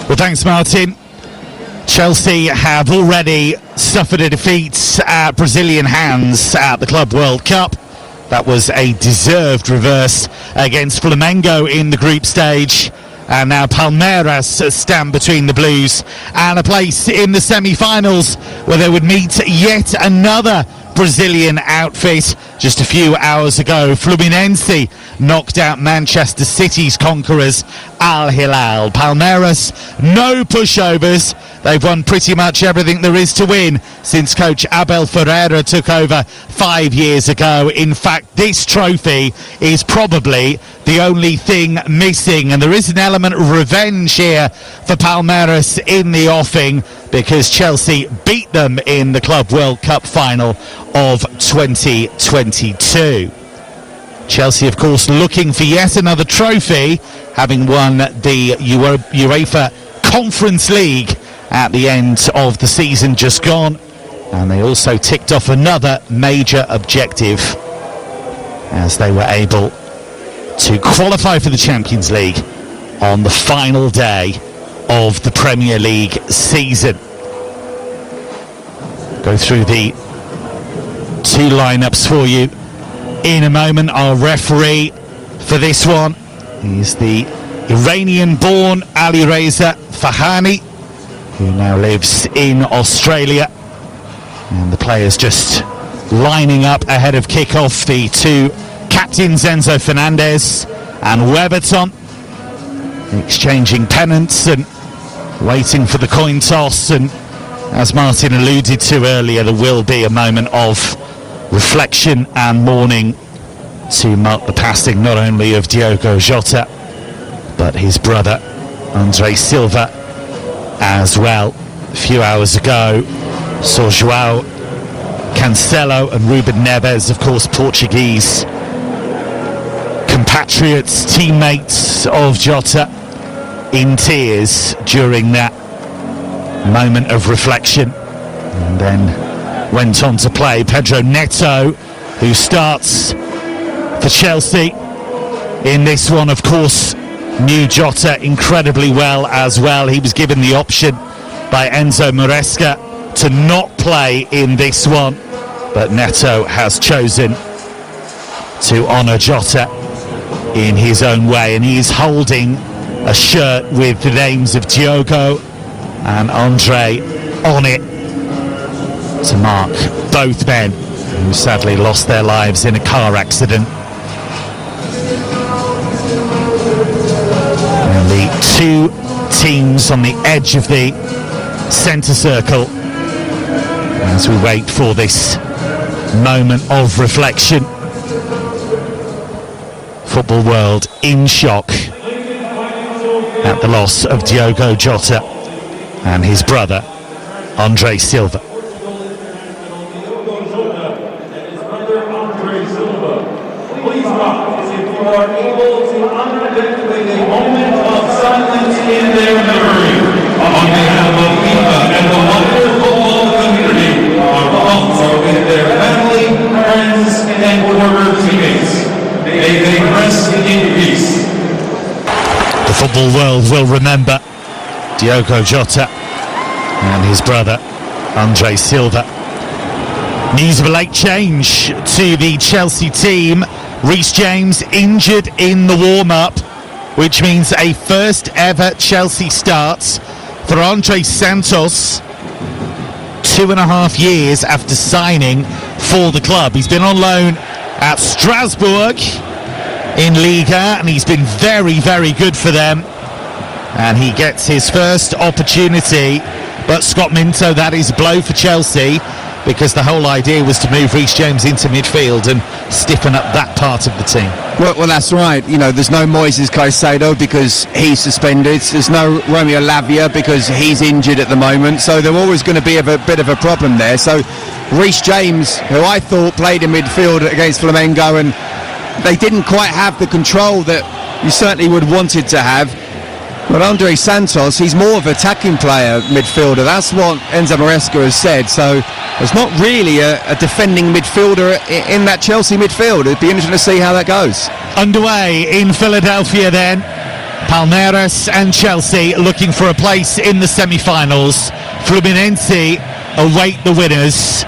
Well, thanks, Martin. Chelsea have already suffered a defeat at Brazilian hands at the Club World Cup. That was a deserved reverse against Flamengo in the group stage. And now Palmeiras stand between the Blues and a place in the semi-finals where they would meet yet another Brazilian outfit. Just a few hours ago, Fluminense knocked out Manchester City's conquerors Al Hilal. Palmeiras, no pushovers. They've won pretty much everything there is to win since coach Abel Ferreira took over 5 years ago. In fact, this trophy is probably the only thing missing, and there is an element of revenge here for Palmeiras in the offing, because Chelsea beat them in the Club World Cup final of 2022. Chelsea, of course, looking for yet another trophy, having won the UEFA Conference League at the end of the season just gone, and they also ticked off another major objective as they were able to qualify for the Champions League on the final day of the Premier League season. Go through the two lineups for you in a moment. Our referee for this one is the Iranian-born Alireza Fahani, who now lives in Australia. And the players just lining up ahead of kick-off. The two captains, Enzo Fernandez and Weberton, exchanging pennants and waiting for the coin toss. And as Martin alluded to earlier, there will be a moment of reflection and mourning to mark the passing not only of Diogo Jota, but his brother Andre Silva as well. A few hours ago saw João Cancelo and Ruben Neves, of course Portuguese compatriots, teammates of Jota, in tears during that moment of reflection, and then went on to play. Pedro Neto, who starts for Chelsea in this one, of course, knew Jota incredibly well as well. He was given the option by Enzo Maresca to not play in this one, but Neto has chosen to honour Jota in his own way, and he is holding a shirt with the names of Diogo and Andre on it to mark both men who sadly lost their lives in a car accident. And the two teams on the edge of the centre circle as we wait for this moment of reflection. Football world in shock at the loss of Diogo Jota and his brother Andre Silva. Please rise if you are able to activate a moment of silence in their memory. On behalf of FIFA and the wider football community, our thoughts are with their family, friends, and former teammates. May they rest in peace. The football world will remember Diogo Jota and his brother Andre Silva. News of a late change to the Chelsea team. Reece James injured in the warm-up, which means a first ever Chelsea start for Andre Santos, 2.5 years after signing for the club. He's been on loan at Strasbourg in Liga, and he's been very, very good for them. And he gets his first opportunity, but Scott Minto, that is a blow for Chelsea, because the whole idea was to move Reece James into midfield and stiffen up that part of the team. Well, that's right. You know, there's no Moises Caicedo because he's suspended. There's no Romeo Lavia because he's injured at the moment. So they're always going to be a bit of a problem there. So Reece James, who I thought played in midfield against Flamengo, and they didn't quite have the control that you certainly would wanted to have. But Andre Santos, he's more of an attacking player, midfielder. That's what Enzo Maresca has said. So there's not really a defending midfielder in that Chelsea midfield. It'd be interesting to see how that goes. Underway in Philadelphia then. Palmeiras and Chelsea looking for a place in the semi-finals. Fluminense await the winners.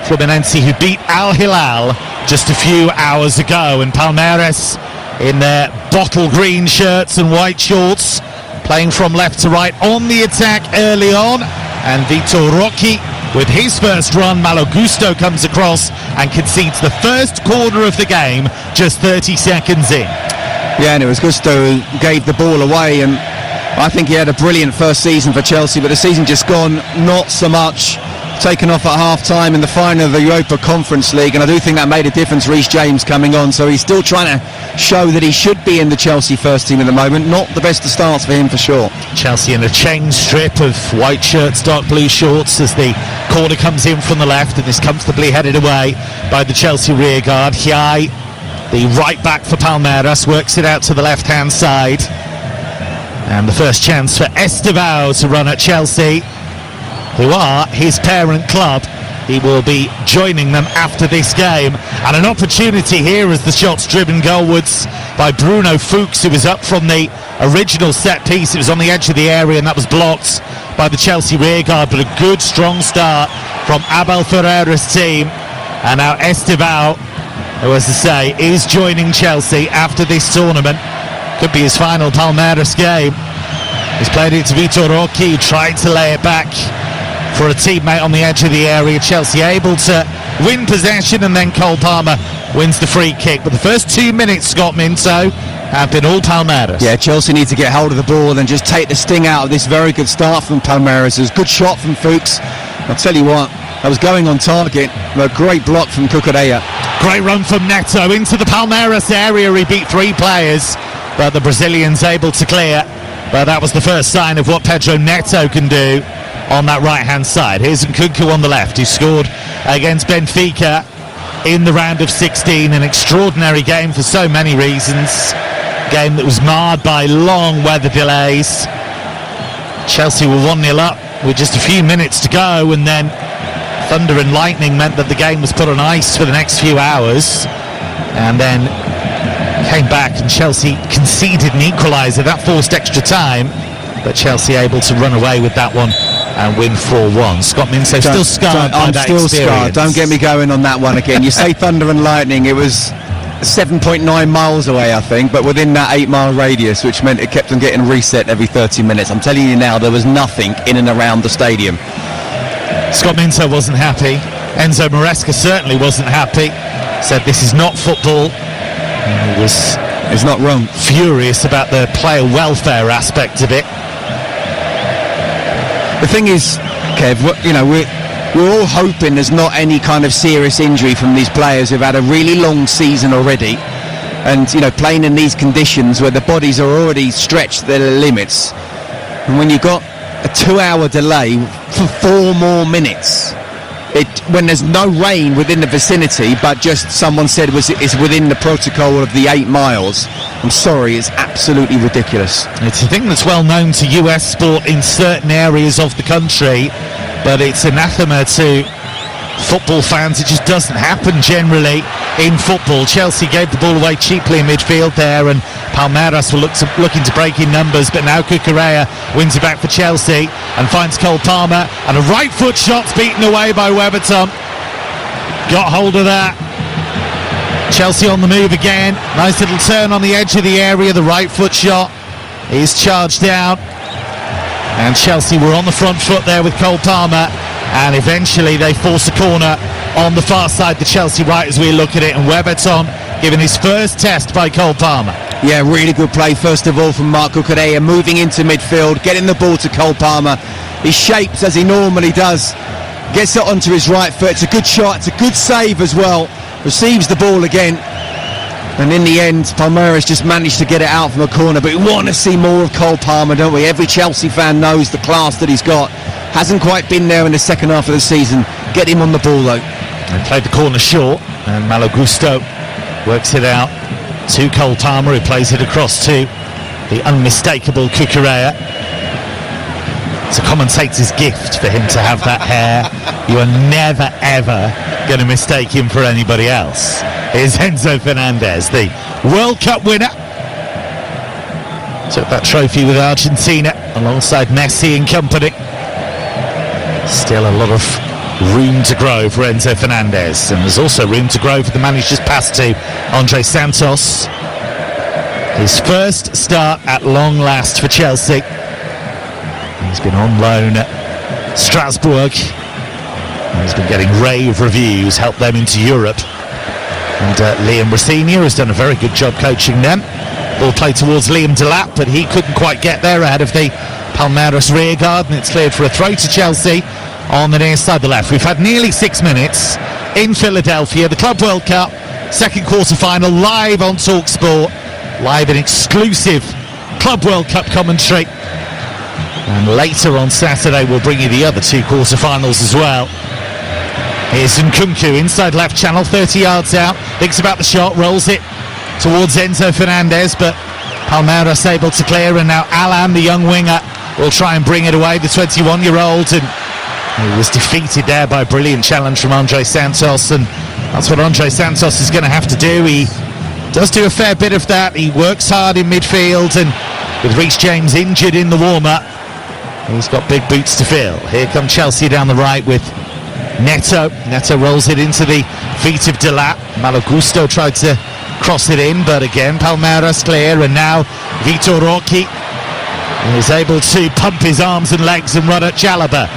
Fluminense who beat Al Hilal just a few hours ago, and Palmeiras in their bottle green shirts and white shorts, playing from left to right on the attack early on, and Vitor Roque with his first run. Malo Gusto comes across and concedes the first corner of the game just 30 seconds in. Yeah, and it was Gusto who gave the ball away, and I think he had a brilliant first season for Chelsea, but the season just gone not so much. Taken off at half-time in the final of the Europa Conference League, and I do think that made a difference, Reece James coming on, so he's still trying to show that he should be in the Chelsea first team at the moment. Not the best of starts for him, for sure. Chelsea in a chain strip of white shirts, dark blue shorts, as the corner comes in from the left and is comfortably headed away by the Chelsea rearguard. Hiai, the right back for Palmeiras, works it out to the left-hand side, and the first chance for Estevao to run at Chelsea, who are his parent club. He will be joining them after this game, and an opportunity here as the shot's driven goalwards by Bruno Fuchs, who was up from the original set piece. It was on the edge of the area and that was blocked by the Chelsea rearguard, but a good strong start from Abel Ferreira's team. And now Estevao, who, as I say, is joining Chelsea after this tournament. Could be his final Palmeiras game. He's played it to Vitor Roque, who tried to lay it back for a teammate on the edge of the area. Chelsea able to win possession, and then Cole Palmer wins the free kick. But the first 2 minutes, Scott Minto, have been all Palmeiras. Yeah, Chelsea need to get hold of the ball and just take the sting out of this very good start from Palmeiras. It was a good shot from Fuchs. I'll tell you what, that was going on target. A great block from Cucurella. Great run from Neto into the Palmeiras area. He beat 3 players, but the Brazilian's able to clear. But that was the first sign of what Pedro Neto can do on that right-hand side. Here's Nkunku on the left, who scored against Benfica in the round of 16. An extraordinary game for so many reasons. Game that was marred by long weather delays. Chelsea were 1-0 up with just a few minutes to go, and then thunder and lightning meant that the game was put on ice for the next few hours, and then came back and Chelsea conceded an equaliser. That forced extra time, but Chelsea able to run away with that one and win 4-1. Scott Minto still scarred by that experience. I'm still scarred. Don't get me going on that one again. You say thunder and lightning. It was 7.9 miles away, I think, but within that 8-mile radius, which meant it kept on getting reset every 30 minutes. I'm telling you now, there was nothing in and around the stadium. Scott Minto wasn't happy. Enzo Maresca certainly wasn't happy. Said this is not football. He was It's not wrong. Furious about the player welfare aspect of it. The thing is, Kev, you know, we're all hoping there's not any kind of serious injury from these players who've had a really long season already, and you know, playing in these conditions where the bodies are already stretched to their limits, and when you've got a 2-hour delay for 4 more minutes, when there's no rain within the vicinity, but just someone said it's within the protocol of the 8 miles. I'm sorry, it's absolutely ridiculous. It's a thing that's well known to US sport in certain areas of the country, but it's anathema to football fans. It just doesn't happen generally in football. Chelsea gave the ball away cheaply in midfield there, and Palmeiras were looking to break in numbers, but now Cucurella wins it back for Chelsea and finds Cole Palmer, and a right foot shot's beaten away by Weberton. Got hold of that. Chelsea on the move again. Nice little turn on the edge of the area. The right foot shot is charged down, and Chelsea were on the front foot there with Cole Palmer, and eventually they force a corner on the far side, the Chelsea right, as we look at it, and Weberton given his first test by Cole Palmer. Yeah, really good play first of all from Marc Cucurella, moving into midfield, getting the ball to Cole Palmer. He shapes as he normally does, gets it onto his right foot. It's a good shot, it's a good save as well, receives the ball again, and in the end Palmeiras just managed to get it out from a corner. But we want to see more of Cole Palmer, don't we? Every Chelsea fan knows the class that he's got. Hasn't quite been there in the second half of the season. Get him on the ball though. They played the corner short, and Malo Gusto works it out to Cole Palmer, who plays it across to the unmistakable Cucurella. It's a commentator's gift for him to have that hair. You are never ever going to mistake him for anybody else. Here's Enzo Fernandez, the World Cup winner. Took that trophy with Argentina alongside Messi and company. Still a lot of room to grow for Enzo Fernandez, and there's also room to grow for the man he's just passed to, Andre Santos. His first start at long last for Chelsea. He's been on loan at Strasbourg. He's been getting rave reviews, helped them into Europe. And Liam Rosenior has done a very good job coaching them. Ball played towards Liam Delap, but he couldn't quite get there ahead of the Palmeiras rear guard, and it's cleared for a throw to Chelsea on the near side, the left. We've had nearly 6 minutes in Philadelphia, the Club World Cup, second quarter final, live on TalkSport, live in exclusive Club World Cup commentary. And later on Saturday, we'll bring you the other two quarter-finals as well. Here's Nkunku, inside left channel, 30 yards out, thinks about the shot, rolls it towards Enzo Fernandez, but Palmeiras able to clear, and now Alan, the young winger, will try and bring it away, the 21-year-old, and he was defeated there by a brilliant challenge from Andre Santos, and that's what Andre Santos is going to have to do. He does do a fair bit of that. He works hard in midfield, and with Reece James injured in the warm-up, he's got big boots to fill. Here come Chelsea down the right with Neto. Neto rolls it into the feet of Delap. Malo Gusto tried to cross it in, but again Palmeiras clear, and now Vitor Roque is able to pump his arms and legs and run at Chalobah.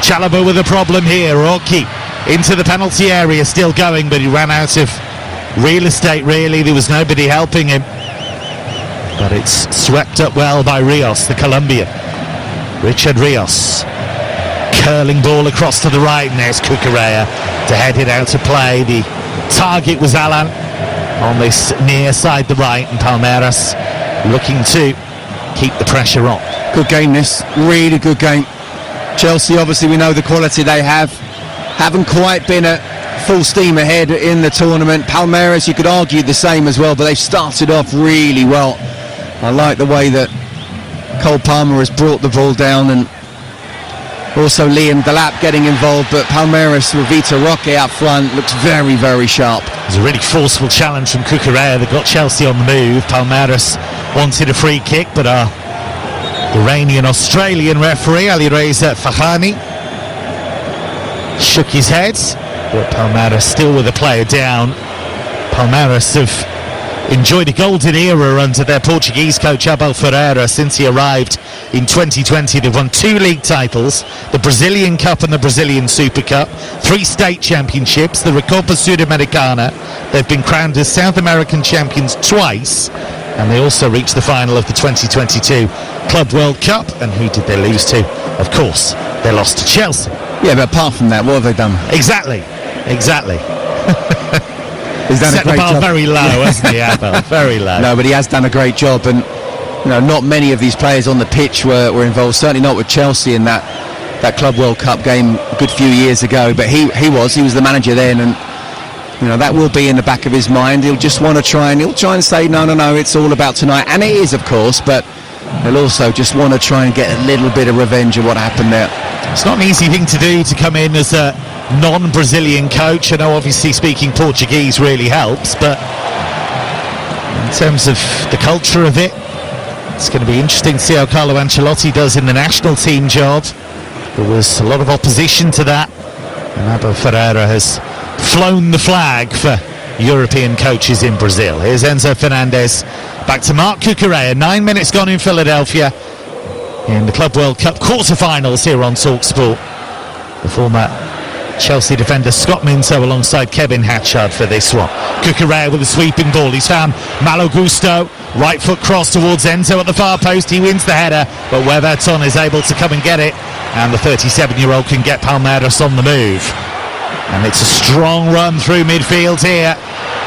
Chalobah with a problem here. Roque into the penalty area, still going, but he ran out of real estate really. There was nobody helping him, but it's swept up well by Rios, the Colombian. Richard Rios, curling ball across to the right, and there's Cucurella to head it out of play. The target was Alan on this near side, the right, and Palmeiras looking to keep the pressure on. Good game this, really good game. Chelsea, obviously we know the quality they have, haven't quite been at full steam ahead in the tournament. Palmeiras, you could argue the same as well, but they've started off really well. I like the way that Cole Palmer has brought the ball down, and also Liam Delap getting involved, but Palmeiras with Vitor Roque out front looks very, very sharp. It was a really forceful challenge from Cucurella that got Chelsea on the move. Palmeiras wanted a free kick, but our Iranian-Australian referee, Alireza Fahani, shook his head, but Palmeiras still with a player down. Palmeiras have enjoyed a golden era under their Portuguese coach Abel Ferreira since he arrived in 2020. They've won 2 league titles, the Brazilian Cup and the Brazilian Super Cup, 3 state championships, the Recopa Sudamericana. They've been crowned as South American champions twice, and they also reached the final of the 2022 Club World Cup. And who did they lose to? Of course, they lost to Chelsea. Yeah, but apart from that, what have they done? Exactly. He's done Set a great the bar job. very low, hasn't he, Abel? Very low. No, but he has done a great job, and you know, not many of these players on the pitch were involved. Certainly not with Chelsea in that Club World Cup game a good few years ago. But he was the manager then, and you know that will be in the back of his mind. He'll just want to try and say no, it's all about tonight, and it is, of course. But he'll also just want to try and get a little bit of revenge of what happened there. It's not an easy thing to do, to come in as a non-Brazilian coach. I know obviously speaking Portuguese really helps, but in terms of the culture of it, it's going to be interesting to see how Carlo Ancelotti does in the national team job. There was a lot of opposition to that, and Abel Ferreira has flown the flag for European coaches in Brazil. Here's Enzo Fernandez back to Marc Cucurella. 9 minutes gone in Philadelphia in the Club World Cup quarter-finals here on TalkSport. The former Chelsea defender Scott Minto alongside Kevin Hatchard for this one. Cucurella with a sweeping ball. He's found Malo Gusto. Right foot cross towards Enzo at the far post. He wins the header, but Weverton is able to come and get it, and the 37-year-old can get Palmeiras on the move. And it's a strong run through midfield here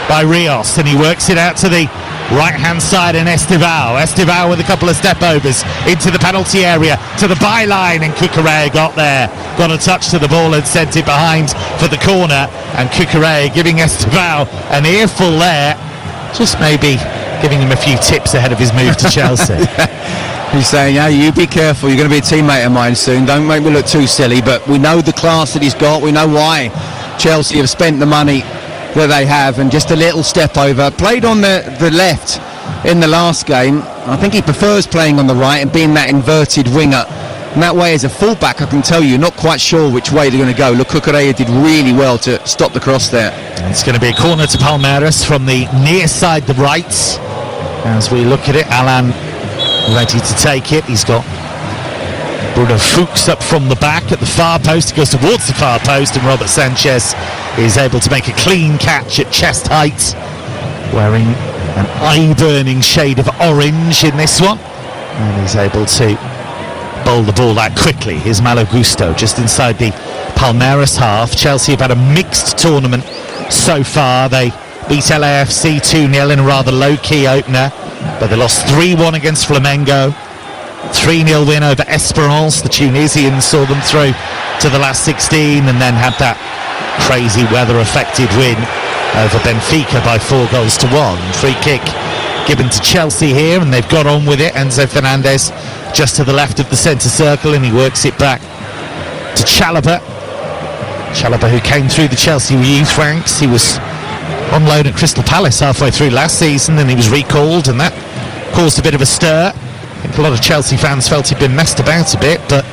by Rios, and he works it out to the right-hand side, and Estival with a couple of step-overs into the penalty area, to the byline, and Cucurella got there. Got a touch to the ball and sent it behind for the corner, and Cucurella giving Estival an earful there, just maybe giving him a few tips ahead of his move to Chelsea. He's saying, yeah, you be careful, you're going to be a teammate of mine soon, don't make me look too silly. But we know the class that he's got, we know why Chelsea have spent the money that they have, and just a little step over. Played on the left in the last game, I think he prefers playing on the right and being that inverted winger. And that way, as a fullback, I can tell you, not quite sure which way they're going to go. Look, Cucurella did really well to stop the cross there. It's going to be a corner to Palmeiras from the near side, the right. As we look at it, Alan ready to take it. He's got Bruno Fuchs up from the back at the far post. He goes towards the far post, and Robert Sanchez is able to make a clean catch at chest height, wearing an eye-burning shade of orange in this one. And he's able to bowl the ball out quickly. Here's Malo Gusto just inside the Palmeiras half. Chelsea have had a mixed tournament so far. They beat LAFC 2-0 in a rather low-key opener, but they lost 3-1 against Flamengo. 3-0 win over Esperance. The Tunisians saw them through to the last 16, and then had that crazy weather-affected win over Benfica by 4-1. Free kick given to Chelsea here, and they've got on with it. Enzo Fernandez just to the left of the centre circle, and he works it back to Chalobah, who came through the Chelsea youth ranks. He was on loan at Crystal Palace halfway through last season, and he was recalled, and that caused a bit of a stir. I think a lot of Chelsea fans felt he'd been messed about a bit, but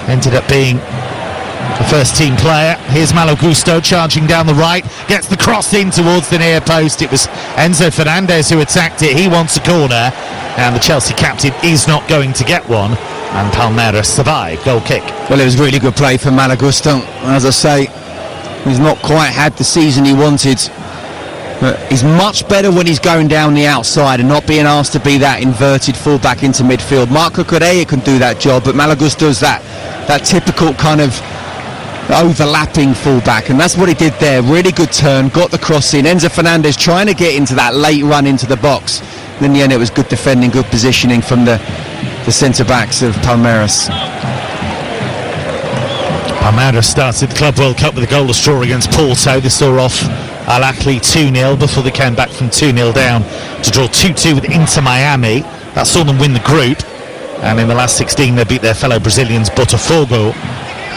ended up being a first-team player. Here's Malo Gusto charging down the right, gets the cross in towards the near post. It was Enzo Fernandez who attacked it. He wants a corner, and the Chelsea captain is not going to get one, and Palmeiras survive. Goal kick. Well, it was really good play for Malo Gusto. As I say, he's not quite had the season he wanted. But he's much better when he's going down the outside and not being asked to be that inverted fullback into midfield. Marc Cucurella can do that job, but Malo Gusto's that typical kind of overlapping fullback, and that's what he did there. Really good turn, got the cross in. Enzo Fernandez trying to get into that late run into the box. And in the end, it was good defending, good positioning from the centre-backs of Palmeiras. Palmeiras started the Club World Cup with a goalless draw against Porto. They saw off Al Ahly 2-0 before they came back from 2-0 down to draw 2-2 with Inter Miami. That saw them win the group, and in the last 16 they beat their fellow Brazilians Botafogo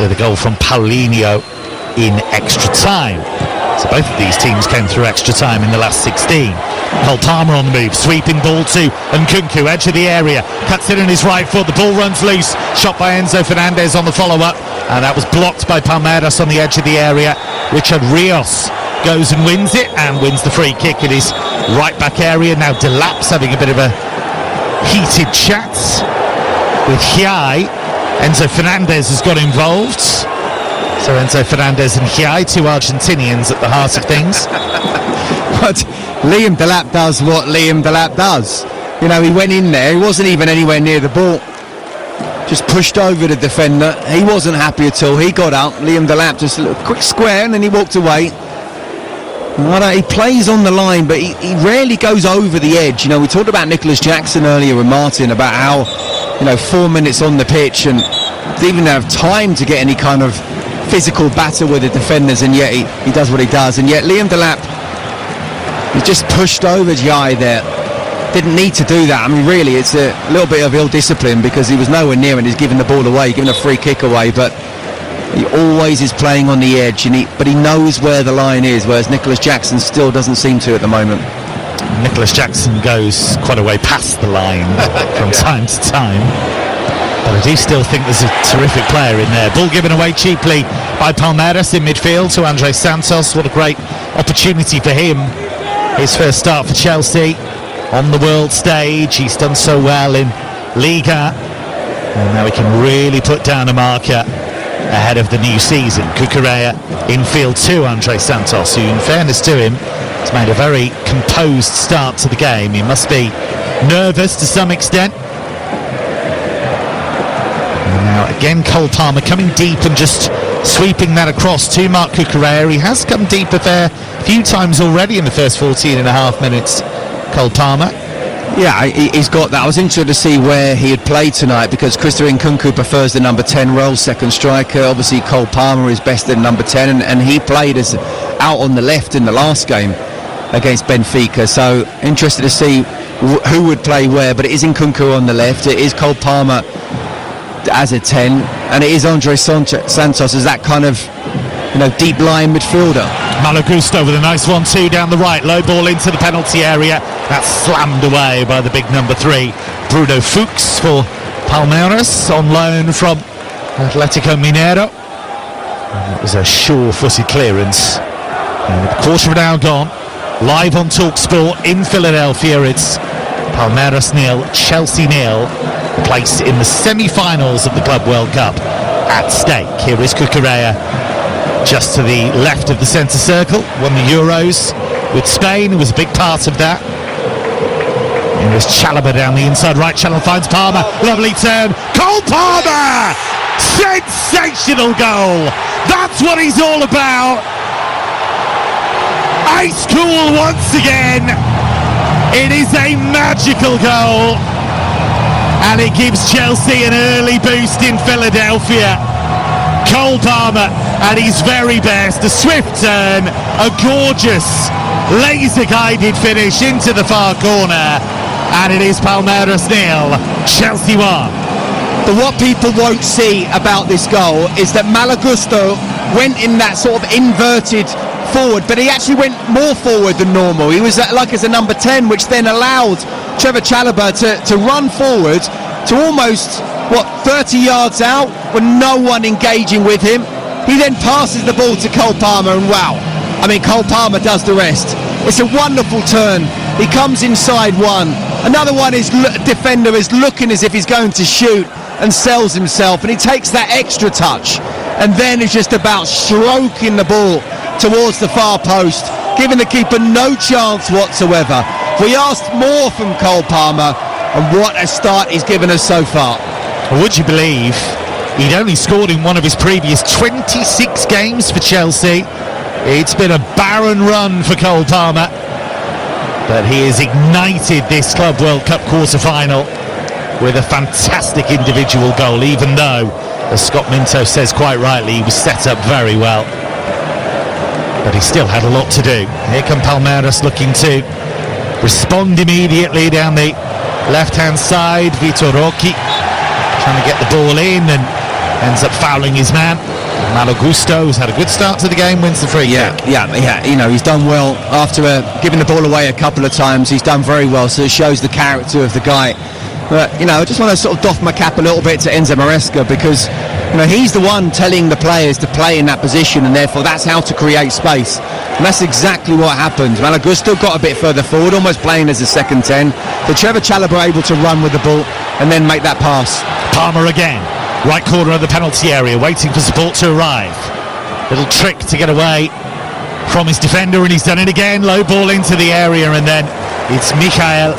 with a goal from Paulinho in extra time. So both of these teams came through extra time in the last 16. Cole Palmer on the move, sweeping ball to Nkunku, edge of the area, cuts it in his right foot, the ball runs loose, shot by Enzo Fernandez on the follow-up, and that was blocked by Palmeiras on the edge of the area. Richard Rios goes and wins it, and wins the free kick in his right back area. Now Delap's having a bit of a heated chat with Hiai. Enzo Fernandez has got involved. So Enzo Fernandez and Hiai, two Argentinians at the heart of things. But Liam Delap does what Liam Delap does. You know, he went in there, he wasn't even anywhere near the ball. Just pushed over the defender. He wasn't happy at all. He got up. Liam Delap just a little quick square, and then he walked away. He plays on the line, but he rarely goes over the edge. You know, we talked about Nicholas Jackson earlier with Martin about how, 4 minutes on the pitch and didn't even have time to get any kind of physical battle with the defenders, and yet he does what he does. And yet Liam Delap, he just pushed over Jai there. Didn't need to do that. I mean, really, it's a little bit of ill discipline, because he was nowhere near and he's giving the ball away, giving a free kick away, but he always is playing on the edge, but he knows where the line is, whereas Nicholas Jackson still doesn't seem to at the moment. Nicholas Jackson goes quite a way past the line from time to time, but I do still think there's a terrific player in there. Ball given away cheaply by Palmeiras in midfield to Andre Santos. What a great opportunity for him. His first start for Chelsea on the world stage. He's done so well in Liga, and now he can really put down a marker ahead of the new season. Cucurella infield to Andre Santos, who, in fairness to him, has made a very composed start to the game. He must be nervous to some extent. And now again Cole Palmer coming deep and just sweeping that across to Marc Cucurella. He has come deep a fair few times already in the first 14 and a half minutes, Cole Palmer. Yeah, he's got that. I was interested to see where he had played tonight, because Christopher Nkunku prefers the number 10 role, second striker. Obviously Cole Palmer is best at number 10, and he played as out on the left in the last game against Benfica. So interested to see who would play where, but it is Nkunku on the left, it is Cole Palmer as a 10, and it is Andre Santos as that kind of deep line midfielder. Malo Gusto with a nice 1-2 down the right, low ball into the penalty area. That's slammed away by the big number 3, Bruno Fuchs for Palmeiras on loan from Atletico Mineiro. And it was a sure-footed clearance. And with a quarter of an hour gone, live on TalkSport in Philadelphia, it's Palmeiras 0, Chelsea 0. Place in the semi-finals of the Club World Cup at stake. Here is Cucurella, just to the left of the centre circle, won the Euros with Spain, who was a big part of that. And there's Chalobah down the inside right channel, finds Palmer, lovely turn, Cole Palmer! Sensational goal! That's what he's all about! Ice cool once again! It is a magical goal! And it gives Chelsea an early boost in Philadelphia. Cole Palmer at his very best, a swift turn, a gorgeous laser-guided finish into the far corner, and it is Palmeiras 0, Chelsea 1. But what people won't see about this goal is that Malo Gusto went in that sort of inverted forward, but he actually went more forward than normal. He was like as a number 10, which then allowed Trevor Chalobah to run forward to almost 30 yards out with no one engaging with him. He then passes the ball to Cole Palmer, and wow, I mean, Cole Palmer does the rest. It's a wonderful turn. He comes inside one. Another one, is defender is looking as if he's going to shoot and sells himself, and he takes that extra touch and then is just about stroking the ball towards the far post, giving the keeper no chance whatsoever. We asked more from Cole Palmer, and what a start he's given us so far. Would you believe he'd only scored in one of his previous 26 games for Chelsea? It's been a barren run for Cole Palmer, but he has ignited this Club World Cup quarter-final with a fantastic individual goal, even though, as Scott Minto says quite rightly, he was set up very well. But he still had a lot to do. Here come Palmeiras looking to respond immediately down the left-hand side. Vitor Roque trying to get the ball in and ends up fouling his man. Malo Gusto, who's had a good start to the game, wins the free kick. Yeah, you know, he's done well after giving the ball away a couple of times. He's done very well, so it shows the character of the guy. But, you know, I just want to sort of doff my cap a little bit to Enzo Maresca, because, you know, he's the one telling the players to play in that position, and therefore that's how to create space. And that's exactly what happened. Malo Gusto got a bit further forward, almost playing as a second 10. But Trevor Chalobah able to run with the ball and then make that pass. Palmer again, right corner of the penalty area, waiting for support to arrive. Little trick to get away from his defender, and he's done it again. Low ball into the area, and then it's Michael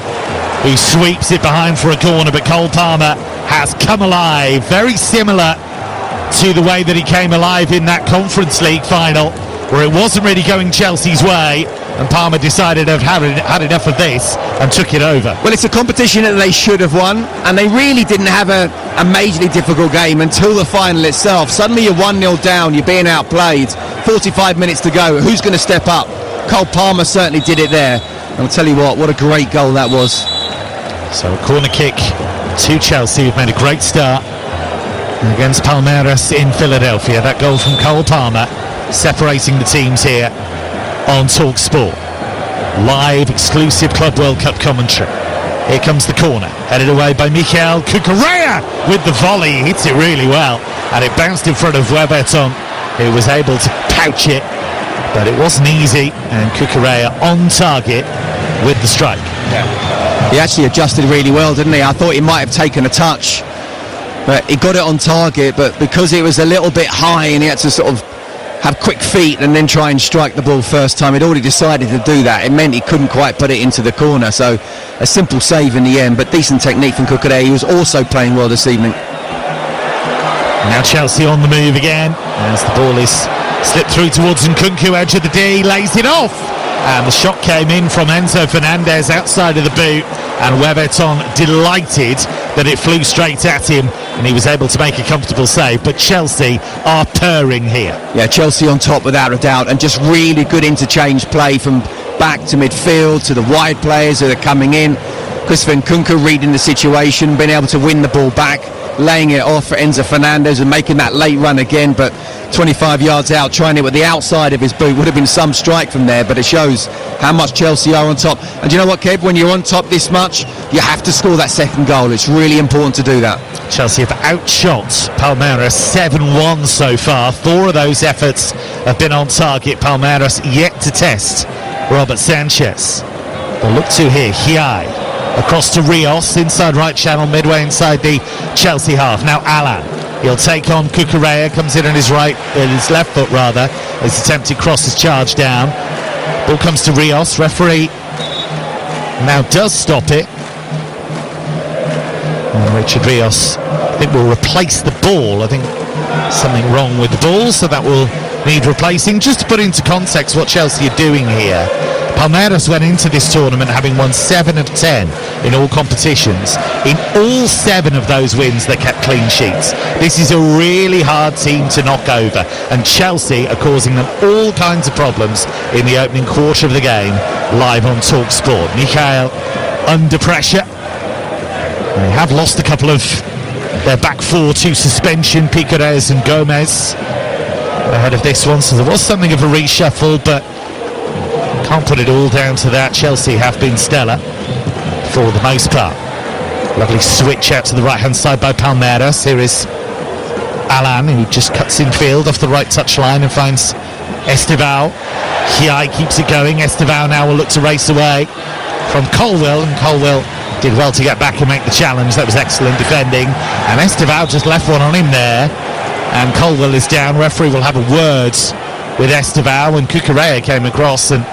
who sweeps it behind for a corner, but Cole Palmer has come alive, very similar to the way that he came alive in that Conference League final, where it wasn't really going Chelsea's way, and Palmer decided to have had enough of this and took it over. Well, it's a competition that they should have won, and they really didn't have a majorly difficult game until the final itself. Suddenly you're 1-0 down, you're being outplayed, 45 minutes to go. Who's going to step up? Cole Palmer certainly did it there. And I'll tell you what a great goal that was. So a corner kick to Chelsea, who've made a great start against Palmeiras in Philadelphia. That goal from Cole Palmer separating the teams here on TalkSport. Live exclusive Club World Cup commentary. Here comes the corner, headed away by Michael Cucurella with the volley. He hits it really well, and it bounced in front of Weberton, who was able to pouch it, but it wasn't easy, and Cucurella on target with the strike. He actually adjusted really well, didn't he? I thought he might have taken a touch, but he got it on target, but because it was a little bit high and he had to sort of have quick feet and then try and strike the ball first time, he'd already decided to do that. It meant he couldn't quite put it into the corner, so a simple save in the end, but decent technique from Cucurella. He was also playing well this evening. Now Chelsea on the move again, as the ball is slipped through towards Nkunku, edge of the D, lays it off. And the shot came in from Enzo Fernandez outside of the boot, and Weberton delighted that it flew straight at him and he was able to make a comfortable save. But Chelsea are purring here. Yeah, Chelsea on top without a doubt, and just really good interchange play from back to midfield to the wide players that are coming in. Christopher Nkunku reading the situation, being able to win the ball back, laying it off for Enzo Fernandez and making that late run again, but 25 yards out, trying it with the outside of his boot. Would have been some strike from there, but it shows how much Chelsea are on top. And do you know what, Kev? When you're on top this much, you have to score that second goal. It's really important to do that. Chelsea have outshot Palmeiras 7-1 so far. 4 of those efforts have been on target. Palmeiras yet to test Robert Sanchez. They'll look to here, Hiai across to Rios, inside right channel, midway inside the Chelsea half. Now Alan, he'll take on Cucurella, comes in on his his left foot rather. His attempted cross is charged down. Ball comes to Rios. Referee now does stop it. And Richard Rios, I think, will replace the ball. I think something wrong with the ball, so that will need replacing. Just to put into context what Chelsea are doing here, Palmeiras went into this tournament having won 7 of 10 in all competitions. In all 7 of those wins, they kept clean sheets. This is a really hard team to knock over, and Chelsea are causing them all kinds of problems in the opening quarter of the game, live on TalkSport. Mikhail under pressure. They have lost a couple of their back 4 to suspension, Piquerez and Gomez, ahead of this one, so there was something of a reshuffle, but can't put it all down to that. Chelsea have been stellar for the most part. Lovely switch out to the right hand side by Palmeiras. Here is Alan, who just cuts in field off the right touchline and finds Estevao. Hiai keeps it going. Estevao now will look to race away from Colwill, and Colwill did well to get back and make the challenge. That was excellent defending, and Estevao just left one on him there, and Colwill is down. Referee will have a word with Estevao, and Cucurella came across and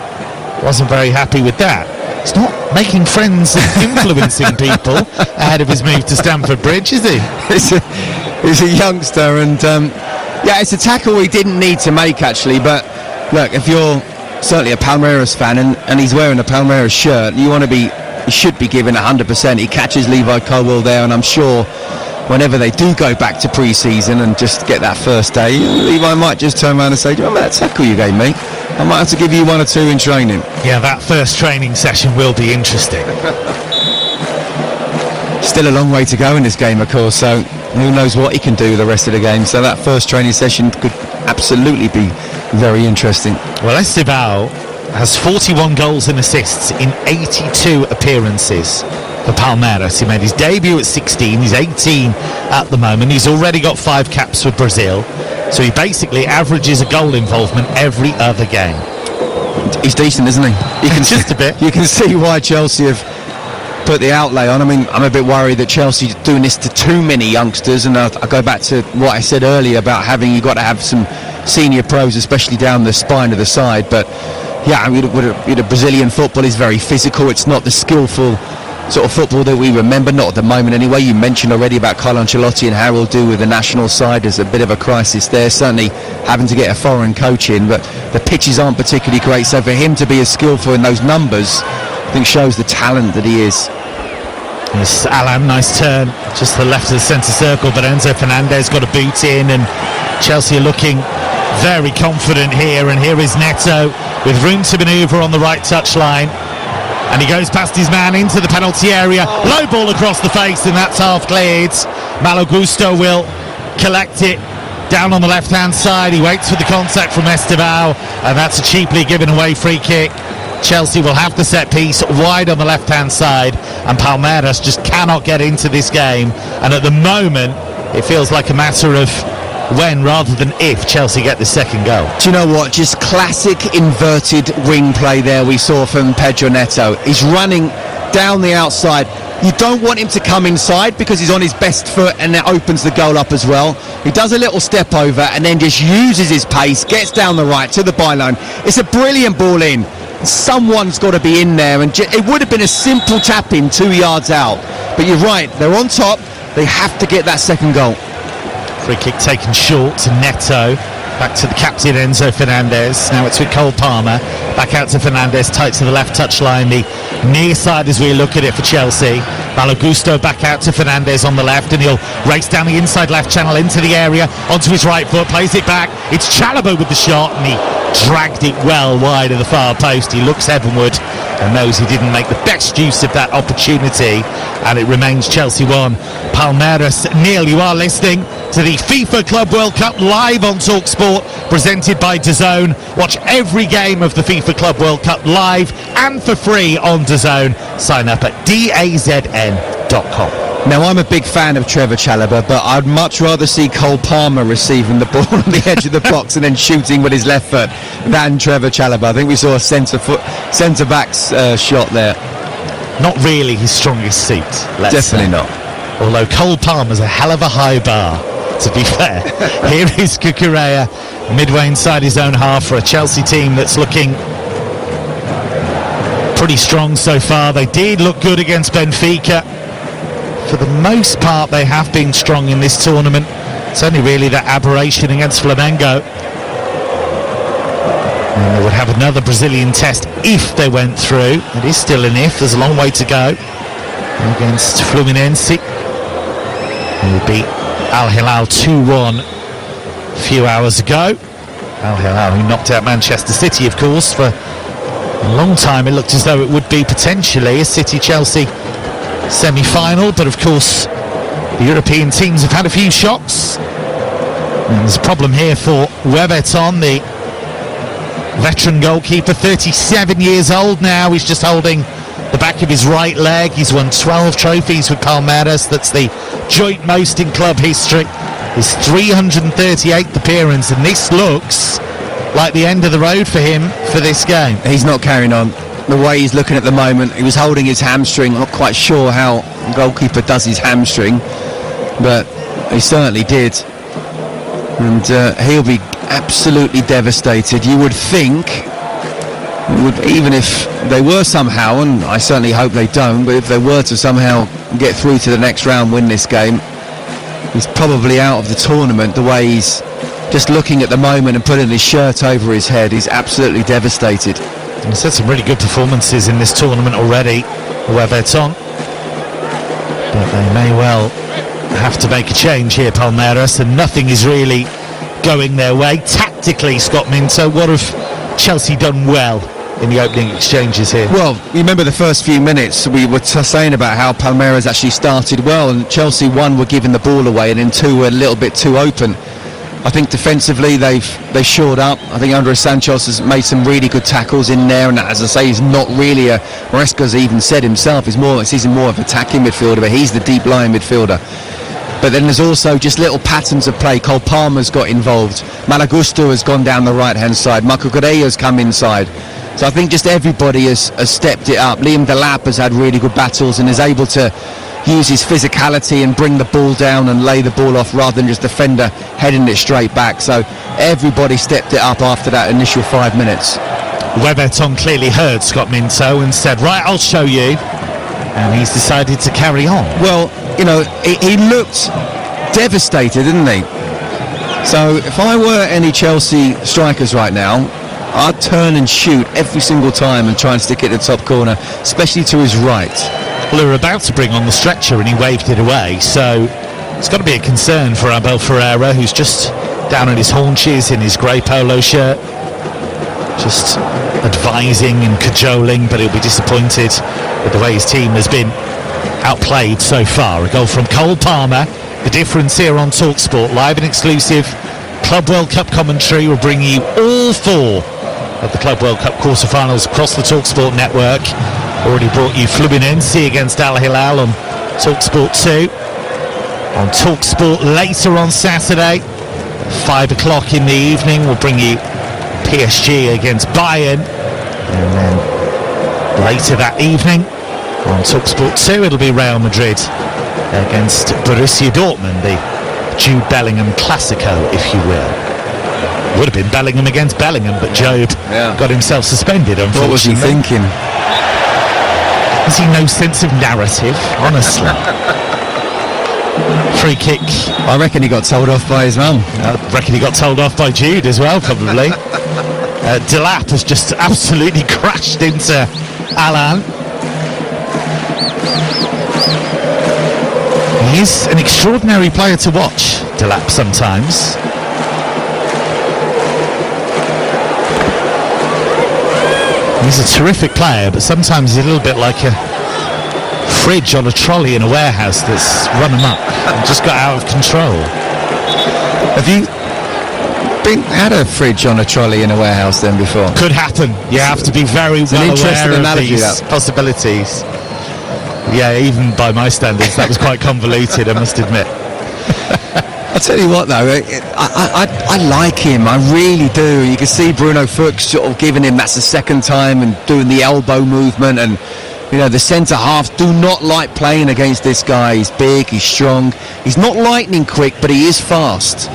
wasn't very happy with that. He's not making friends and influencing people ahead of his move to Stamford Bridge, is he? He's a youngster, and it's a tackle he didn't need to make, actually. But look, if you're certainly a Palmeiras fan and he's wearing a Palmeiras shirt, he should be given 100%. He catches Levi Colwill there, and I'm sure whenever they do go back to pre-season and just get that first day, Levi might just turn around and say, do you remember that tackle you gave me? I might have to give you 1 or 2 in training. Yeah, that first training session will be interesting. Still a long way to go in this game, of course, so who knows what he can do the rest of the game. So that first training session could absolutely be very interesting. Well, Estevao has 41 goals and assists in 82 appearances for Palmeiras. He made his debut at 16, he's 18 at the moment. He's already got 5 caps for Brazil, so he basically averages a goal involvement every other game. He's decent, isn't he? You can just a bit. You can see why Chelsea have put the outlay on. I mean, I'm a bit worried that Chelsea's doing this to too many youngsters, and I go back to what I said earlier about you've got to have some senior pros, especially down the spine of the side. But yeah, I mean, with a Brazilian football is very physical. It's not the skillful sort of football that we remember, not at the moment anyway. You mentioned already about Carlo Ancelotti and how he'll do with the national side. There's a bit of a crisis there, certainly having to get a foreign coach in, but the pitches aren't particularly great, so for him to be as skillful in those numbers, I think shows the talent that he is. Yes, Alan, nice turn just to the left of the centre circle, but Enzo Fernandez got a boot in, and Chelsea are looking very confident here, and here is Neto with room to manoeuvre on the right touchline. And he goes past his man into the penalty area. Low ball across the face, and that's half cleared. Malo Gusto will collect it down on the left-hand side. He waits for the contact from Estevao, and that's a cheaply given away free kick. Chelsea will have the set piece wide on the left-hand side, and Palmeiras just cannot get into this game. And at the moment, it feels like a matter of when rather than if Chelsea get the second goal. Do you know what? Just classic inverted wing play there we saw from Pedro Neto. He's running down the outside. You don't want him to come inside because he's on his best foot, and that opens the goal up as well. He does a little step over and then just uses his pace, gets down the right to the byline. It's a brilliant ball in. Someone's got to be in there, and it would have been a simple tap in 2 yards out. But you're right, they're on top. They have to get that second goal. Free kick taken short to Neto. Back to the captain Enzo Fernandez. Now it's with Cole Palmer. Back out to Fernandez, tight to the left touchline. The near side as we look at it for Chelsea. Malo Gusto back out to Fernandez on the left, and he'll race down the inside left channel into the area, onto his right foot, plays it back. It's Chalobah with the shot, and he dragged it well wide of the far post. He looks heavenward and knows he didn't make the best use of that opportunity, and it remains Chelsea 1, Palmeiras nil. You are listening to the FIFA Club World Cup live on TalkSport, presented by DAZN. Watch every game of the FIFA Club World Cup live and for free on DAZN. Sign up at dazn.com. Now, I'm a big fan of Trevor Chalobah, but I'd much rather see Cole Palmer receiving the ball on the edge of the box and then shooting with his left foot than Trevor Chalobah. I think we saw a centre-back's shot there. Not really his strongest suit, let's say. Definitely not. Although Cole Palmer's a hell of a high bar, to be fair. Here is Cucurella, midway inside his own half for a Chelsea team that's looking pretty strong so far. They did look good against Benfica. For the most part, they have been strong in this tournament. It's only really that aberration against Flamengo. And they would have another Brazilian test if they went through. It is still an if. There's a long way to go against Fluminense. Who beat Al Hilal 2-1 a few hours ago. Al Hilal, who knocked out Manchester City, of course, for a long time. It looked as though it would be potentially a City-Chelsea semi-final, but of course the European teams have had a few shocks, and there's a problem here for Weberton, the veteran goalkeeper, 37 years old now. He's just holding the back of his right leg. He's won 12 trophies with Palmeiras. That's the joint most in club history. His 338th appearance, and this looks like the end of the road for him for this game. He's not carrying on. The way he's looking at the moment, he was holding his hamstring. Not quite sure how a goalkeeper does his hamstring, but he certainly did. And he'll be absolutely devastated. You would think, even if they were somehow, and I certainly hope they don't, but if they were to somehow get through to the next round, win this game, he's probably out of the tournament. The way he's just looking at the moment and putting his shirt over his head, he's absolutely devastated. He's had some really good performances in this tournament already, Weberton. But they may well have to make a change here, Palmeiras, and nothing is really going their way. Tactically, Scott Minto, what have Chelsea done well in the opening exchanges here? Well, you remember the first few minutes, we were saying about how Palmeiras actually started well, and Chelsea, one, were giving the ball away, and then two, were a little bit too open. I think defensively they shored up. I think Andres Santos has made some really good tackles in there, and as I say, he's not really a, Maresca's even said himself, he's more of an attacking midfielder, but he's the deep lying midfielder. But then there's also just little patterns of play. Cole Palmer's got involved, Malagusto has gone down the right hand side, Marco Correa's come inside. So I think just everybody has stepped it up. Liam Delap has had really good battles and is able to use his physicality and bring the ball down and lay the ball off rather than just defender heading it straight back. So everybody stepped it up after that initial 5 minutes. Weberton clearly heard Scott Minto and said, right, I'll show you. And he's decided to carry on. Well, you know, he looked devastated, didn't he? So if I were any Chelsea strikers right now, I'd turn and shoot every single time and try and stick it at the top corner, especially to his right. Well, they were about to bring on the stretcher and he waved it away, so it's got to be a concern for Abel Ferreira, who's just down on his haunches in his grey polo shirt, just advising and cajoling, but he'll be disappointed with the way his team has been outplayed so far. A goal from Cole Palmer. The difference here on TalkSport, live and exclusive Club World Cup commentary. Will bring you all four of the Club World Cup quarterfinals across the TalkSport network. Already brought you Fluminense against Al Hilal on TalkSport 2. On TalkSport later on Saturday, 5 o'clock in the evening, we'll bring you PSG against Bayern. And then later that evening on TalkSport 2, it'll be Real Madrid against Borussia Dortmund, the Jude Bellingham Classico, if you will. Would have been Bellingham against Bellingham, but Job got himself suspended, unfortunately. What was he thinking? Has he no sense of narrative, honestly? Free kick. I reckon he got told off by his mum. I reckon he got told off by Jude as well, probably. Delap has just absolutely crashed into Alan. He is an extraordinary player to watch, Delap, sometimes. He's a terrific player, but sometimes he's a little bit like a fridge on a trolley in a warehouse that's run amok and just got out of control. Have you had a fridge on a trolley in a warehouse then before? Could happen. You have to be very well aware of these possibilities. Yeah, even by my standards, that was quite convoluted, I must admit. I'll tell you what though, I like him, I really do. You can see Bruno Fuchs sort of giving him, that's the second time, and doing the elbow movement, and you know, the centre halves do not like playing against this guy. He's big, he's strong, he's not lightning quick, but he is fast.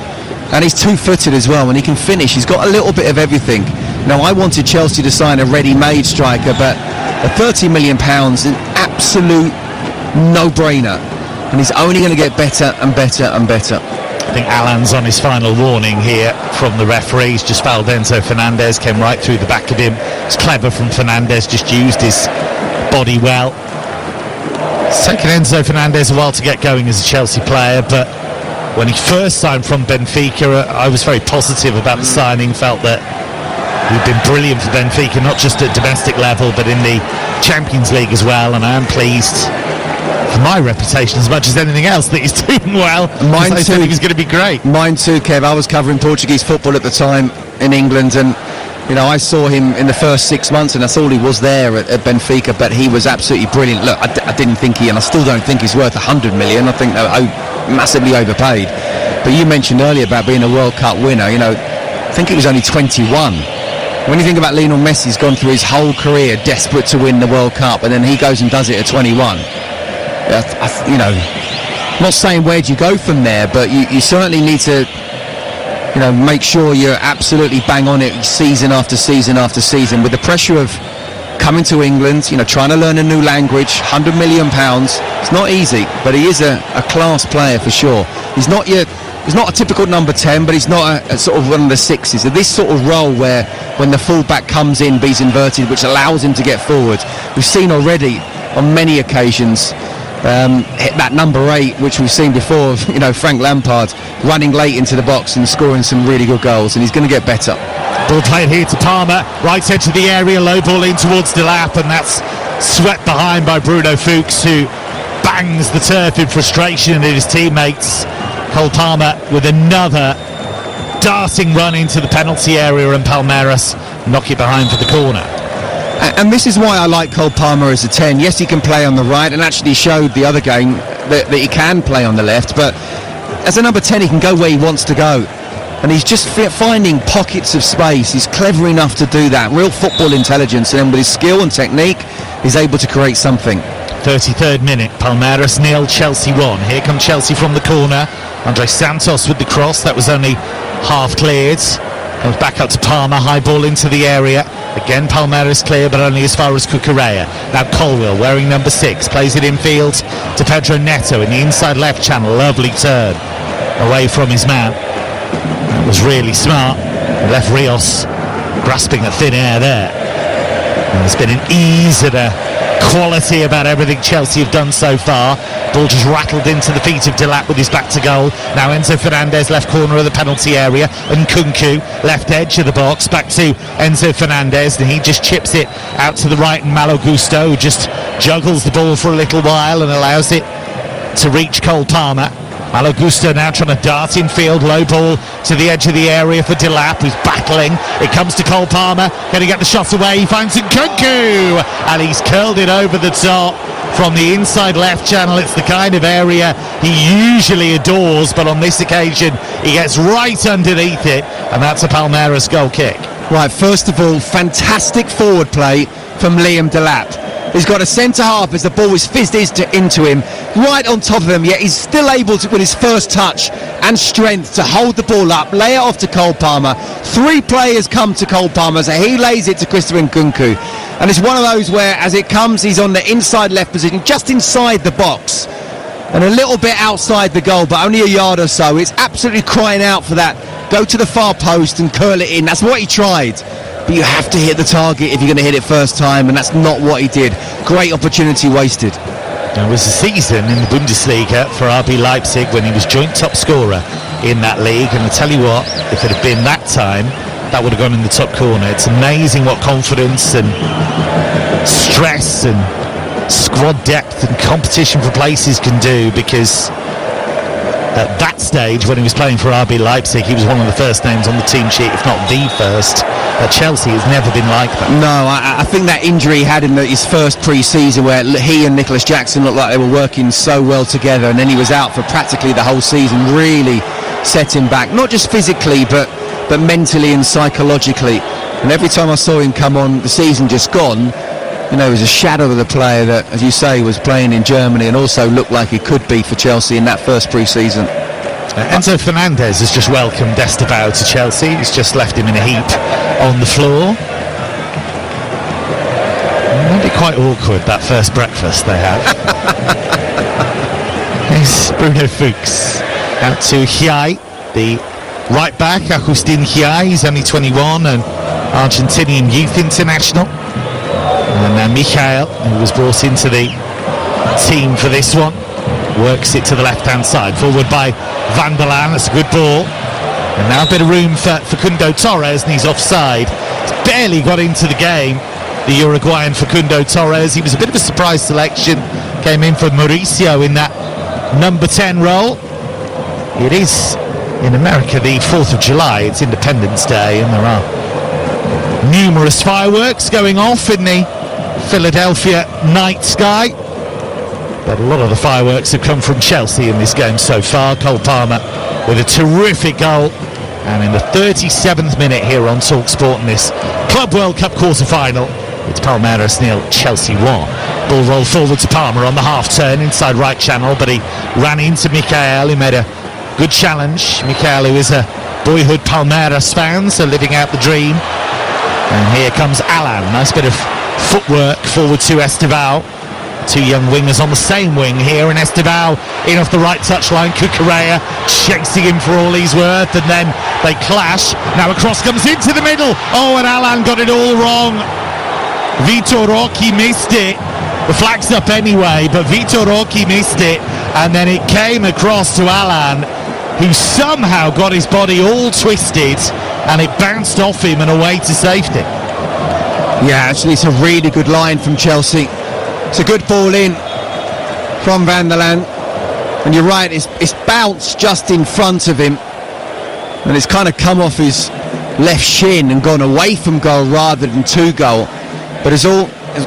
And he's two-footed as well, and he can finish. He's got a little bit of everything. Now, I wanted Chelsea to sign a ready-made striker, but at £30 million, an absolute no-brainer. And he's only going to get better and better and better. I think Alan's on his final warning here from the referees. Just fouled Enzo Fernandez, came right through the back of him. It's clever from Fernandez, just used his body well. It's taken Enzo Fernandez a while to get going as a Chelsea player, but when he first signed from Benfica, I was very positive about the signing, felt that he'd been brilliant for Benfica, not just at domestic level, but in the Champions League as well, and I am pleased for my reputation as much as anything else that he's doing well. Mine too. I think he's going to be great. Mine too, Kev. I was covering Portuguese football at the time in England, and you know, I saw him in the first 6 months, and that's all he was there at Benfica, but he was absolutely brilliant. Look, I didn't think and I still don't think he's worth 100 million. I think they're massively overpaid. But you mentioned earlier about being a World Cup winner. You know, I think he was only 21. When you think about Lionel Messi, he's gone through his whole career desperate to win the World Cup, and then he goes and does it at 21. You know, I'm not saying where do you go from there, but you certainly need to, you know, make sure you're absolutely bang on it season after season after season. With the pressure of coming to England, you know, trying to learn a new language, £100 million, it's not easy, but he is a class player for sure. He's not a typical number 10, but he's not a sort of one of the sixes. So this sort of role where when the fullback comes in, B's inverted, which allows him to get forward. We've seen already on many occasions hit that number 8, which we've seen before, you know, Frank Lampard running late into the box and scoring some really good goals, and he's going to get better. Ball played here to Palmer, right edge of the area, low ball in towards Delap, and that's swept behind by Bruno Fuchs, who bangs the turf in frustration at his teammates. Cole Palmer with another darting run into the penalty area, and Palmeiras knock it behind for the corner. And this is why I like Cole Palmer as a 10. Yes, he can play on the right, and actually showed the other game that he can play on the left, but as a number 10 he can go where he wants to go, and he's just finding pockets of space. He's clever enough to do that, real football intelligence, and then with his skill and technique he's able to create something. 33rd minute, Palmeiras 0, Chelsea 1. Here come Chelsea from the corner. Andre Santos with the cross, that was only half cleared. Comes back up to Palmer, high ball into the area. Again, Palmeiras clear, but only as far as Cucurella. Now Colwill, wearing number 6, plays it infield to Pedro Neto in the inside left channel. Lovely turn away from his man. That was really smart. He left Rios grasping at thin air there. And there's been an ease and a quality about everything Chelsea have done so far. Ball just rattled into the feet of Delap with his back to goal. Now Enzo Fernandez, left corner of the penalty area, and Kunku, left edge of the box, back to Enzo Fernandez, and he just chips it out to the right, and Malo Gusto just juggles the ball for a little while and allows it to reach Cole Palmer. Malo Gusto now trying to dart in field, low ball to the edge of the area for Delap, who's battling. It comes to Cole Palmer, going to get the shot away, he finds Kunku, and he's curled it over the top from the inside left channel. It's the kind of area he usually adores, but on this occasion he gets right underneath it, and that's a Palmeiras goal kick. Right, first of all, fantastic forward play from Liam Delap. He's got a centre half as the ball is fizzed into him, right on top of him, yet he's still able to, with his first touch and strength, to hold the ball up, lay it off to Cole Palmer. 3 players come to Cole Palmer, so he lays it to Christopher Nkunku. And it's one of those where, as it comes, he's on the inside left position, just inside the box, and a little bit outside the goal, but only a yard or so. It's absolutely crying out for that. Go to the far post and curl it in. That's what he tried. But you have to hit the target if you're going to hit it first time, and that's not what he did. Great opportunity wasted. There was a season in the Bundesliga for RB Leipzig when he was joint top scorer in that league, and I tell you what, if it had been that time, that would have gone in the top corner. It's amazing what confidence and stress and squad depth and competition for places can do, because at that stage, when he was playing for RB Leipzig, he was one of the first names on the team sheet, if not the first. At Chelsea, has never been like that. No, I think that injury he had in his first pre-season, where he and Nicholas Jackson looked like they were working so well together, and then he was out for practically the whole season, really set him back, not just physically but mentally and psychologically. And every time I saw him come on, the season just gone, he was a shadow of the player that, as you say, was playing in Germany and also looked like he could be for Chelsea in that first pre-season. Enzo Fernandez has just welcomed Estevao to Chelsea. He's just left him in a heap on the floor. Might be quite awkward, that first breakfast they had. Here's Bruno Fuchs out to Hiay, the right back, Agustin Hiay. He's only 21 and Argentinian youth international. And Michael, who was brought into the team for this one, works it to the left-hand side. Forward by Van der Laan. That's a good ball. And now a bit of room for Facundo Torres, and he's offside. He's barely got into the game, the Uruguayan Facundo Torres. He was a bit of a surprise selection. Came in for Mauricio in that number 10 role. It is, in America, the 4th of July. It's Independence Day, and there are numerous fireworks going off in the Philadelphia night sky. But a lot of the fireworks have come from Chelsea in this game so far. Cole Palmer with a terrific goal. And in the 37th minute here on TalkSport in this Club World Cup quarter-final, it's Palmeiras 0, Chelsea 1. Ball rolled forward to Palmer on the half-turn inside right channel, but he ran into Michael, who made a good challenge. Michael, who is a boyhood Palmeiras fan, so living out the dream. And here comes Alan. Nice bit of footwork forward to Estevao. Two young wingers on the same wing here, and Estevao in off the right touchline. Cucurella chasing him for all he's worth, and then they clash. Now a cross comes into the middle. Oh, and Alan got it all wrong. Vitor Roque missed it. The flag's up anyway, but Vitor Roque missed it, and then it came across to Alan, who somehow got his body all twisted, and it bounced off him and away to safety. Yeah, actually it's a really good line from Chelsea. It's a good ball in from Van der Laan, and you're right, it's bounced just in front of him, and it's kind of come off his left shin and gone away from goal rather than to goal. But it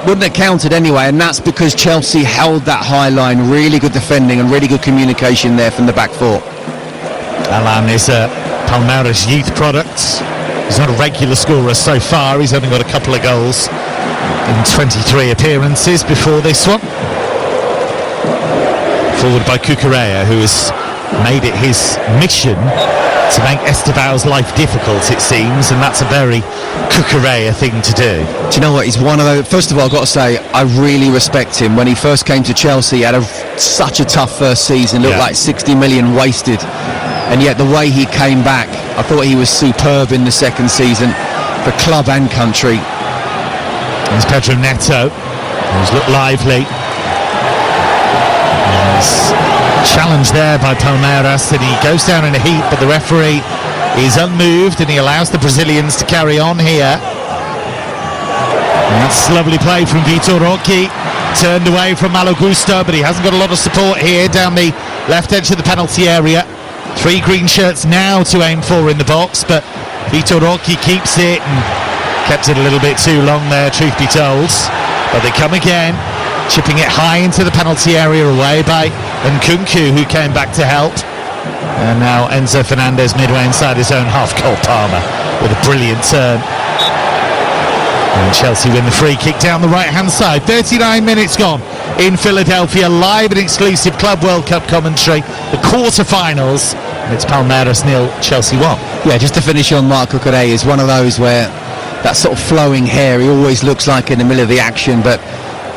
wouldn't have counted anyway, and that's because Chelsea held that high line. Really good defending and really good communication there from the back four. Alan is a Palmeiras youth product. He's not a regular scorer so far. He's only got a couple of goals in 23 appearances before this one. Forward by Cucurella, who has made it his mission to make Estevao's life difficult, it seems, and that's a very Cucurella thing to do. Do you know what? He's one of those. First of all, I've got to say, I really respect him. When he first came to Chelsea, he had such a tough first season, looked like 60 million wasted, and yet the way he came back, I thought he was superb in the second season for club and country. There's Pedro Neto, who's looked lively. Challenged there by Palmeiras, and he goes down in a heap, but the referee is unmoved and he allows the Brazilians to carry on here. And that's lovely play from Vitor Roque, turned away from Malo Gusto, but he hasn't got a lot of support here down the left edge of the penalty area. 3 green shirts now to aim for in the box, but Vitor Roque keeps it and kept it a little bit too long there, truth be told. But they come again, chipping it high into the penalty area, away by Nkunku, who came back to help. And now Enzo Fernandez midway inside his own half. Cole Palmer with a brilliant turn. And Chelsea win the free kick down the right-hand side. 39 minutes gone in Philadelphia. Live and exclusive Club World Cup commentary. The quarter-finals. And it's Palmeiras 0, Chelsea 1. Yeah, just to finish on Marc Cucurella, is one of those where that sort of flowing hair, he always looks like in the middle of the action, but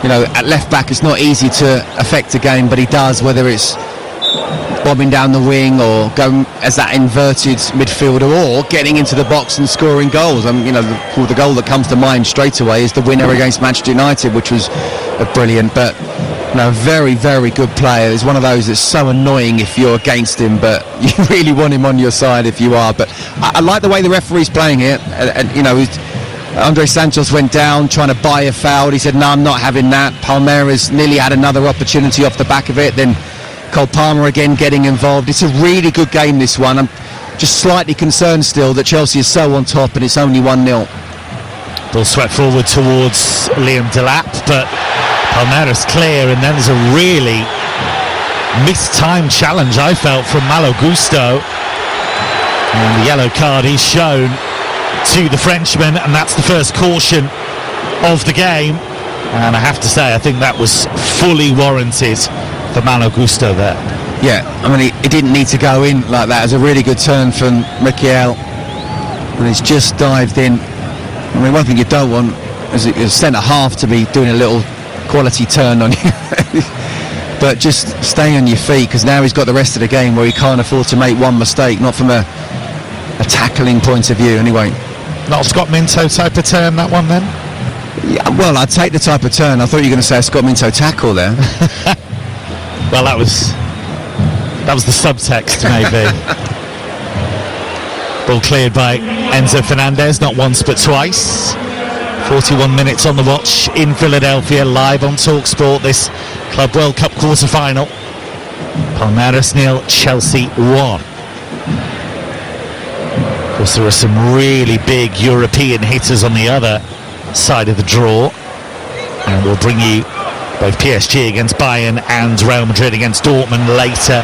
you know, at left back it's not easy to affect a game, but he does, whether it's bobbing down the wing or going as that inverted midfielder or getting into the box and scoring goals. You know, the goal that comes to mind straight away is the winner against Manchester United, which was brilliant. But you know, very, very good player. He's one of those that's so annoying if you're against him, but you really want him on your side if you are. But I like the way the referee's playing here, and you know, Andre Santos went down trying to buy a foul. He said, no, I'm not having that. Palmeiras nearly had another opportunity off the back of it. Then Cole Palmer again getting involved. It's a really good game, this one. I'm just slightly concerned still that Chelsea is so on top and it's only 1-0. Ball swept forward towards Liam Delap, but Palmeiras clear, and then there's a really mistimed challenge, I felt, from Malo Gusto. And the yellow card is shown to the Frenchman, and that's the first caution of the game. And I have to say, I think that was fully warranted for Malo Gusto there. Yeah, I mean, he didn't need to go in like that. It was a really good turn from Mikel, and he's just dived in. I mean, one thing you don't want is a centre-half to be doing a little quality turn on you. But just stay on your feet, because now he's got the rest of the game where he can't afford to make one mistake, not from a tackling point of view anyway. Not a Scott Minto type of turn, that one then? Yeah, well, I'd take the type of turn. I thought you were going to say a Scott Minto tackle there. Well, that was the subtext, maybe. Ball cleared by Enzo Fernandez, not once but twice. 41 minutes on the watch in Philadelphia, live on TalkSport, this Club World Cup quarter-final. Palmeiras 0, Chelsea 1. Of course, there are some really big European hitters on the other side of the draw, and we'll bring you both PSG against Bayern and Real Madrid against Dortmund later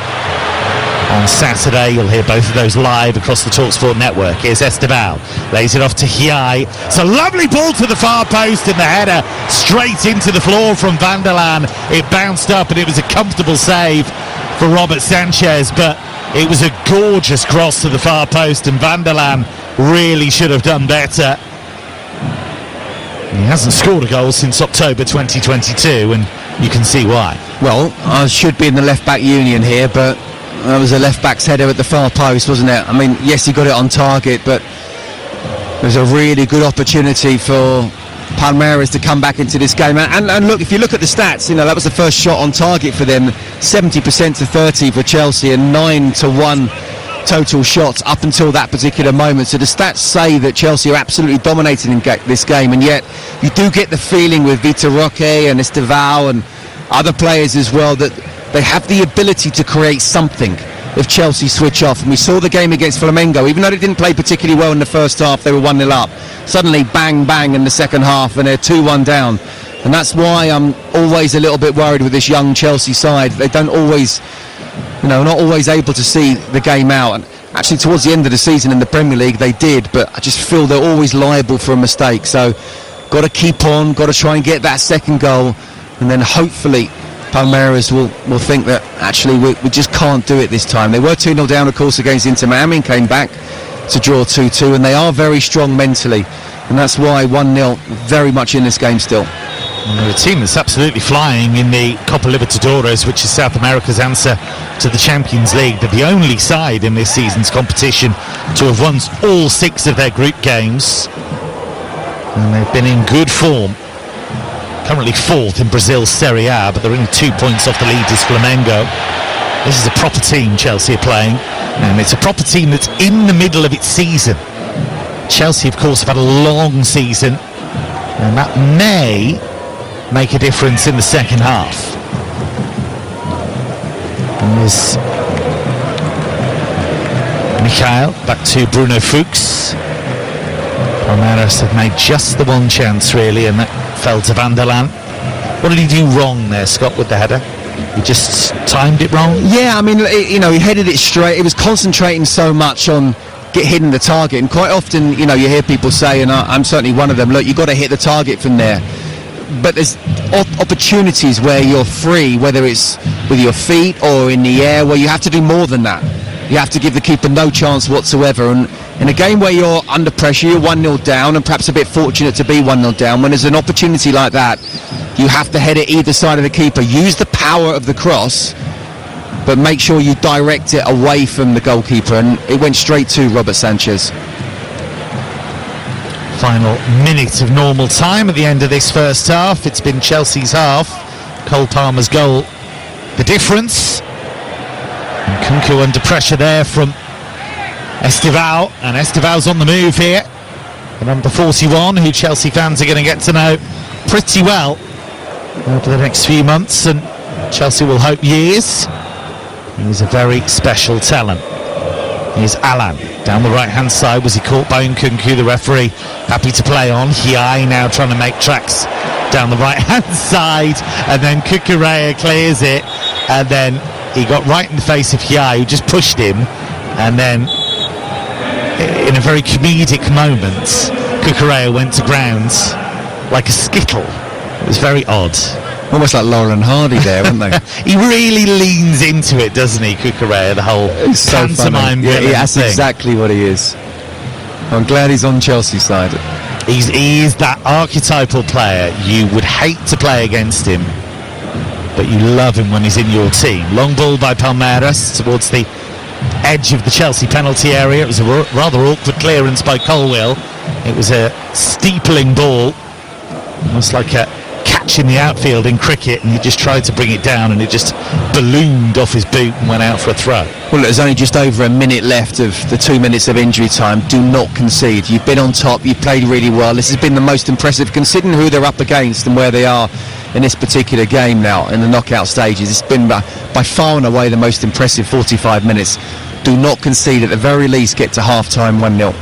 on Saturday. You'll hear both of those live across the TalkSport network. Here's Esteval, lays it off to Hiai. It's a lovely ball to the far post, and the header straight into the floor from Van der Laan. It bounced up, and it was a comfortable save for Robert Sanchez, but it was a gorgeous cross to the far post, and Van der Laan really should have done better. He hasn't scored a goal since October 2022, and you can see why. Well, I should be in the left-back union here, but that was a left-back's header at the far post, wasn't it? I mean, yes, he got it on target, but there's a really good opportunity for Palmeiras to come back into this game. And look, if you look at the stats, you know, that was the first shot on target for them. 70% to 30 for Chelsea, and 9-1 total shots up until that particular moment. So the stats say that Chelsea are absolutely dominating in this game, and yet you do get the feeling with Vitor Roque and Esteval and other players as well that they have the ability to create something if Chelsea switch off. And we saw the game against Flamengo, even though they didn't play particularly well in the first half, they were 1-0 up. Suddenly bang bang in the second half, and they're 2-1 down. And that's why I'm always a little bit worried with this young Chelsea side. They don't always, you know, not always able to see the game out. And actually towards the end of the season in the Premier League they did, but I just feel they're always liable for a mistake. So got to keep on, got to try and get that second goal, and then hopefully Palmeiras will think that actually we just can't do it this time. They were 2-0 down, of course, against Inter Miami, and came back to draw 2-2, and they are very strong mentally, and that's why 1-0 very much in this game still. And they're a team that's absolutely flying in the Copa Libertadores, which is South America's answer to the Champions League. They're the only side in this season's competition to have won all 6 of their group games, and they've been in good form. Currently 4th in Brazil's Serie A, but they're only 2 points off the leaders Flamengo. This is a proper team Chelsea are playing, and it's a proper team that's in the middle of its season. Chelsea, of course, have had a long season, and that may make a difference in the second half. And there's Mikhail back to Bruno Fuchs. Palmeiras have made just the one chance really, and that fell to Van der Laan. What did he do wrong there, Scott, with the header? He just timed it wrong? Yeah, I mean, you know, he headed it straight. He was concentrating so much on hitting the target, and quite often, you know, you hear people say, and I'm certainly one of them, look, you've got to hit the target from there. But there's opportunities where you're free, whether it's with your feet or in the air, where you have to do more than that. You have to give the keeper no chance whatsoever. And in a game where you're under pressure, you're 1-0 down, and perhaps a bit fortunate to be 1-0 down, when there's an opportunity like that, you have to head it either side of the keeper. Use the power of the cross, but make sure you direct it away from the goalkeeper. And it went straight to Robert Sanchez. Final minute of normal time at the end of this first half. It's been Chelsea's half. Cole Palmer's goal the difference. And Kunku under pressure there from Esteval, and Esteval's on the move here. The number 41, who Chelsea fans are going to get to know pretty well over the next few months, and Chelsea will hope years. He's a very special talent. Here's Alan down the right hand side. Was he caught by Nkunku? The referee happy to play on. Hiai now trying to make tracks down the right hand side, and then Kukurea clears it, and then he got right in the face of Hiai, who just pushed him, and then in a very comedic moment Kukurea went to ground like a skittle. It was very odd. Almost like Laurel and Hardy there, weren't they? He really leans into it, doesn't he, Kukurea, the whole pantomime villain that's thing. exactly what he is. I'm glad he's on Chelsea's side. He is that archetypal player. You would hate to play against him, but you love him when he's in your team. Long ball by Palmeiras towards the edge of the Chelsea penalty area. It was a rather awkward clearance by Colwill. It was a steepling ball, almost like a catch in the outfield in cricket, and he just tried to bring it down, and it just ballooned off his boot and went out for a throw. Well, there's only just over a minute left of the 2 minutes of injury time. Do not concede. You've been on top. You've played really well. This has been the most impressive, considering who they're up against and where they are in this particular game now in the knockout stages. It's been by far and away the most impressive 45 minutes. Do not concede. At the very least, get to half-time 1-0.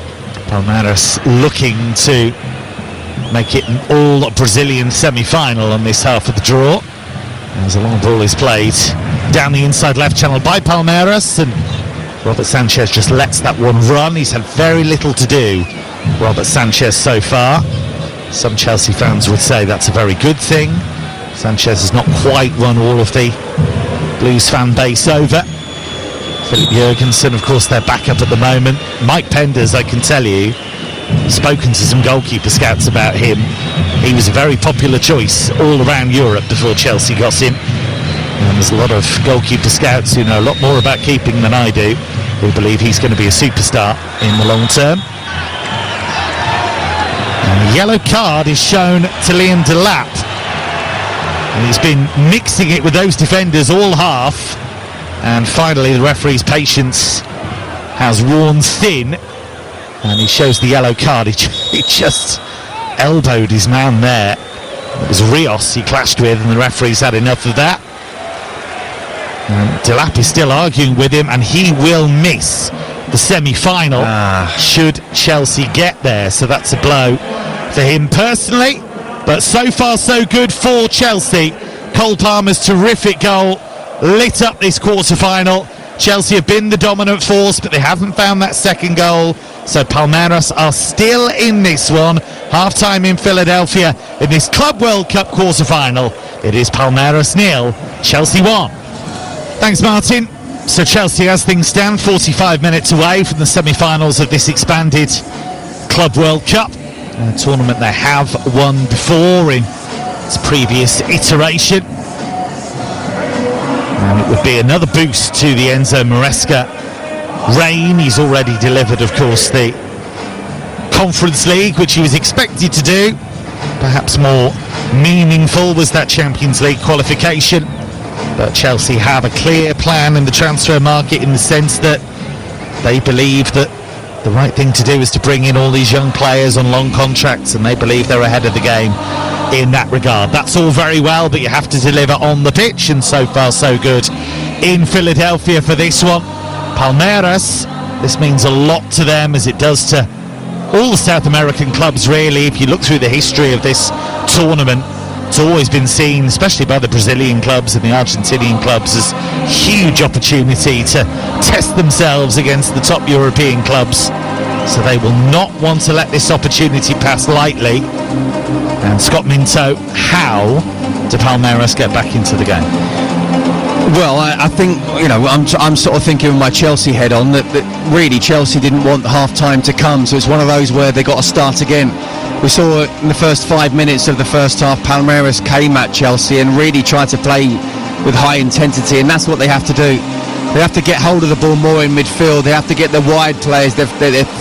Palmeiras looking to make it an all-Brazilian semi-final on this half of the draw. As a long ball is played down the inside left channel by Palmeiras, and Robert Sanchez just lets that one run. He's had very little to do, Robert Sanchez, so far. Some Chelsea fans would say that's a very good thing. Sanchez has not quite won all of the Blues fan base over. Philip Jurgensen, of course, their backup at the moment. Mike Penders, I can tell you, spoken to some goalkeeper scouts about him. He was a very popular choice all around Europe before Chelsea got him. And there's a lot of goalkeeper scouts who know a lot more about keeping than I do, who believe he's going to be a superstar in the long term. And a yellow card is shown to Liam Delap. And he's been mixing it with those defenders all half. And finally the referee's patience has worn thin, and he shows the yellow card. He just elbowed his man there. It was Rios he clashed with, and the referee's had enough of that. And Delap is still arguing with him, and he will miss the semi-final should Chelsea get there. So that's a blow for him personally, but so far so good for Chelsea. Cole Palmer's terrific goal lit up this quarter-final. Chelsea have been the dominant force, but they haven't found that second goal. So Palmeiras are still in this one. Half-time in Philadelphia in this Club World Cup quarter-final. It is Palmeiras 0, Chelsea 1. Thanks, Martin. So Chelsea, as things stand, 45 minutes away from the semi-finals of this expanded Club World Cup, a tournament they have won before in its previous iteration. And it would be another boost to the Enzo Maresca reign. He's already delivered, of course, the Conference League, which he was expected to do. Perhaps more meaningful was that Champions League qualification. But Chelsea have a clear plan in the transfer market, in the sense that they believe that the right thing to do is to bring in all these young players on long contracts, and they believe they're ahead of the game in that regard. That's all very well, but you have to deliver on the pitch, and so far so good in Philadelphia for this one. Palmeiras, this means a lot to them, as it does to all the South American clubs, really. If you look through the history of this tournament, it's always been seen, especially by the Brazilian clubs and the Argentinian clubs, as huge opportunity to test themselves against the top European clubs. So they will not want to let this opportunity pass lightly. And Scott Minto, how do Palmeiras get back into the game? Well, I think, you know, I'm sort of thinking with my Chelsea head on that really Chelsea didn't want half-time to come, so it's one of those where they got to start again. We saw in the first 5 minutes of the first half, Palmeiras came at Chelsea and really tried to play with high intensity, and that's what they have to do. They have to get hold of the ball more in midfield. They have to get the wide players, they're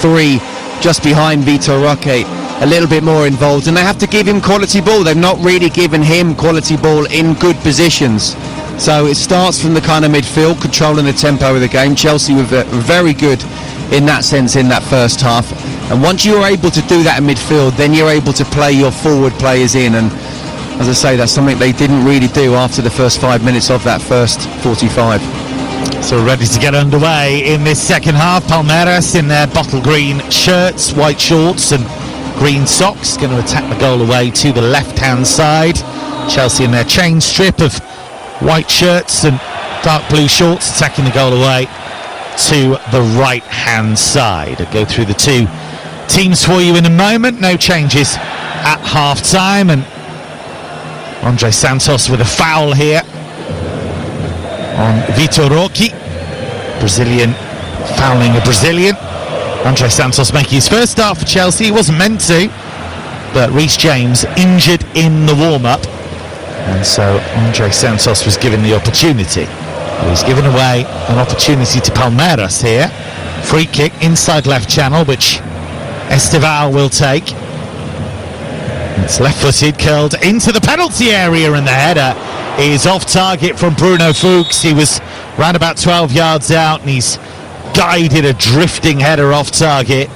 three just behind Vitor Roque, a little bit more involved, and they have to give him quality ball. They've not really given him quality ball in good positions. So it starts from the kind of midfield, controlling the tempo of the game. Chelsea were very good in that sense in that first half. And once you're able to do that in midfield, then you're able to play your forward players in. And as I say, that's something they didn't really do after the first 5 minutes of that first 45. So we're ready to get underway in this second half. Palmeiras in their bottle green shirts, white shorts and green socks, going to attack the goal away to the left-hand side. Chelsea in their chain strip of white shirts and dark blue shorts, attacking the goal away to the right-hand side. I'll go through the two teams for you in a moment. No changes at half-time, and Andre Santos with a foul here on Vitor Roque. Brazilian fouling a Brazilian. Andre Santos making his first start for Chelsea. He wasn't meant to, but Reece James injured in the warm-up, and so Andre Santos was given the opportunity. He's given away an opportunity to Palmeiras here. Free kick inside left channel, which Esteval will take. It's left-footed, curled into the penalty area, and the header is off target from Bruno Fuchs. He was round about 12 yards out, and he's guided a drifting header off target.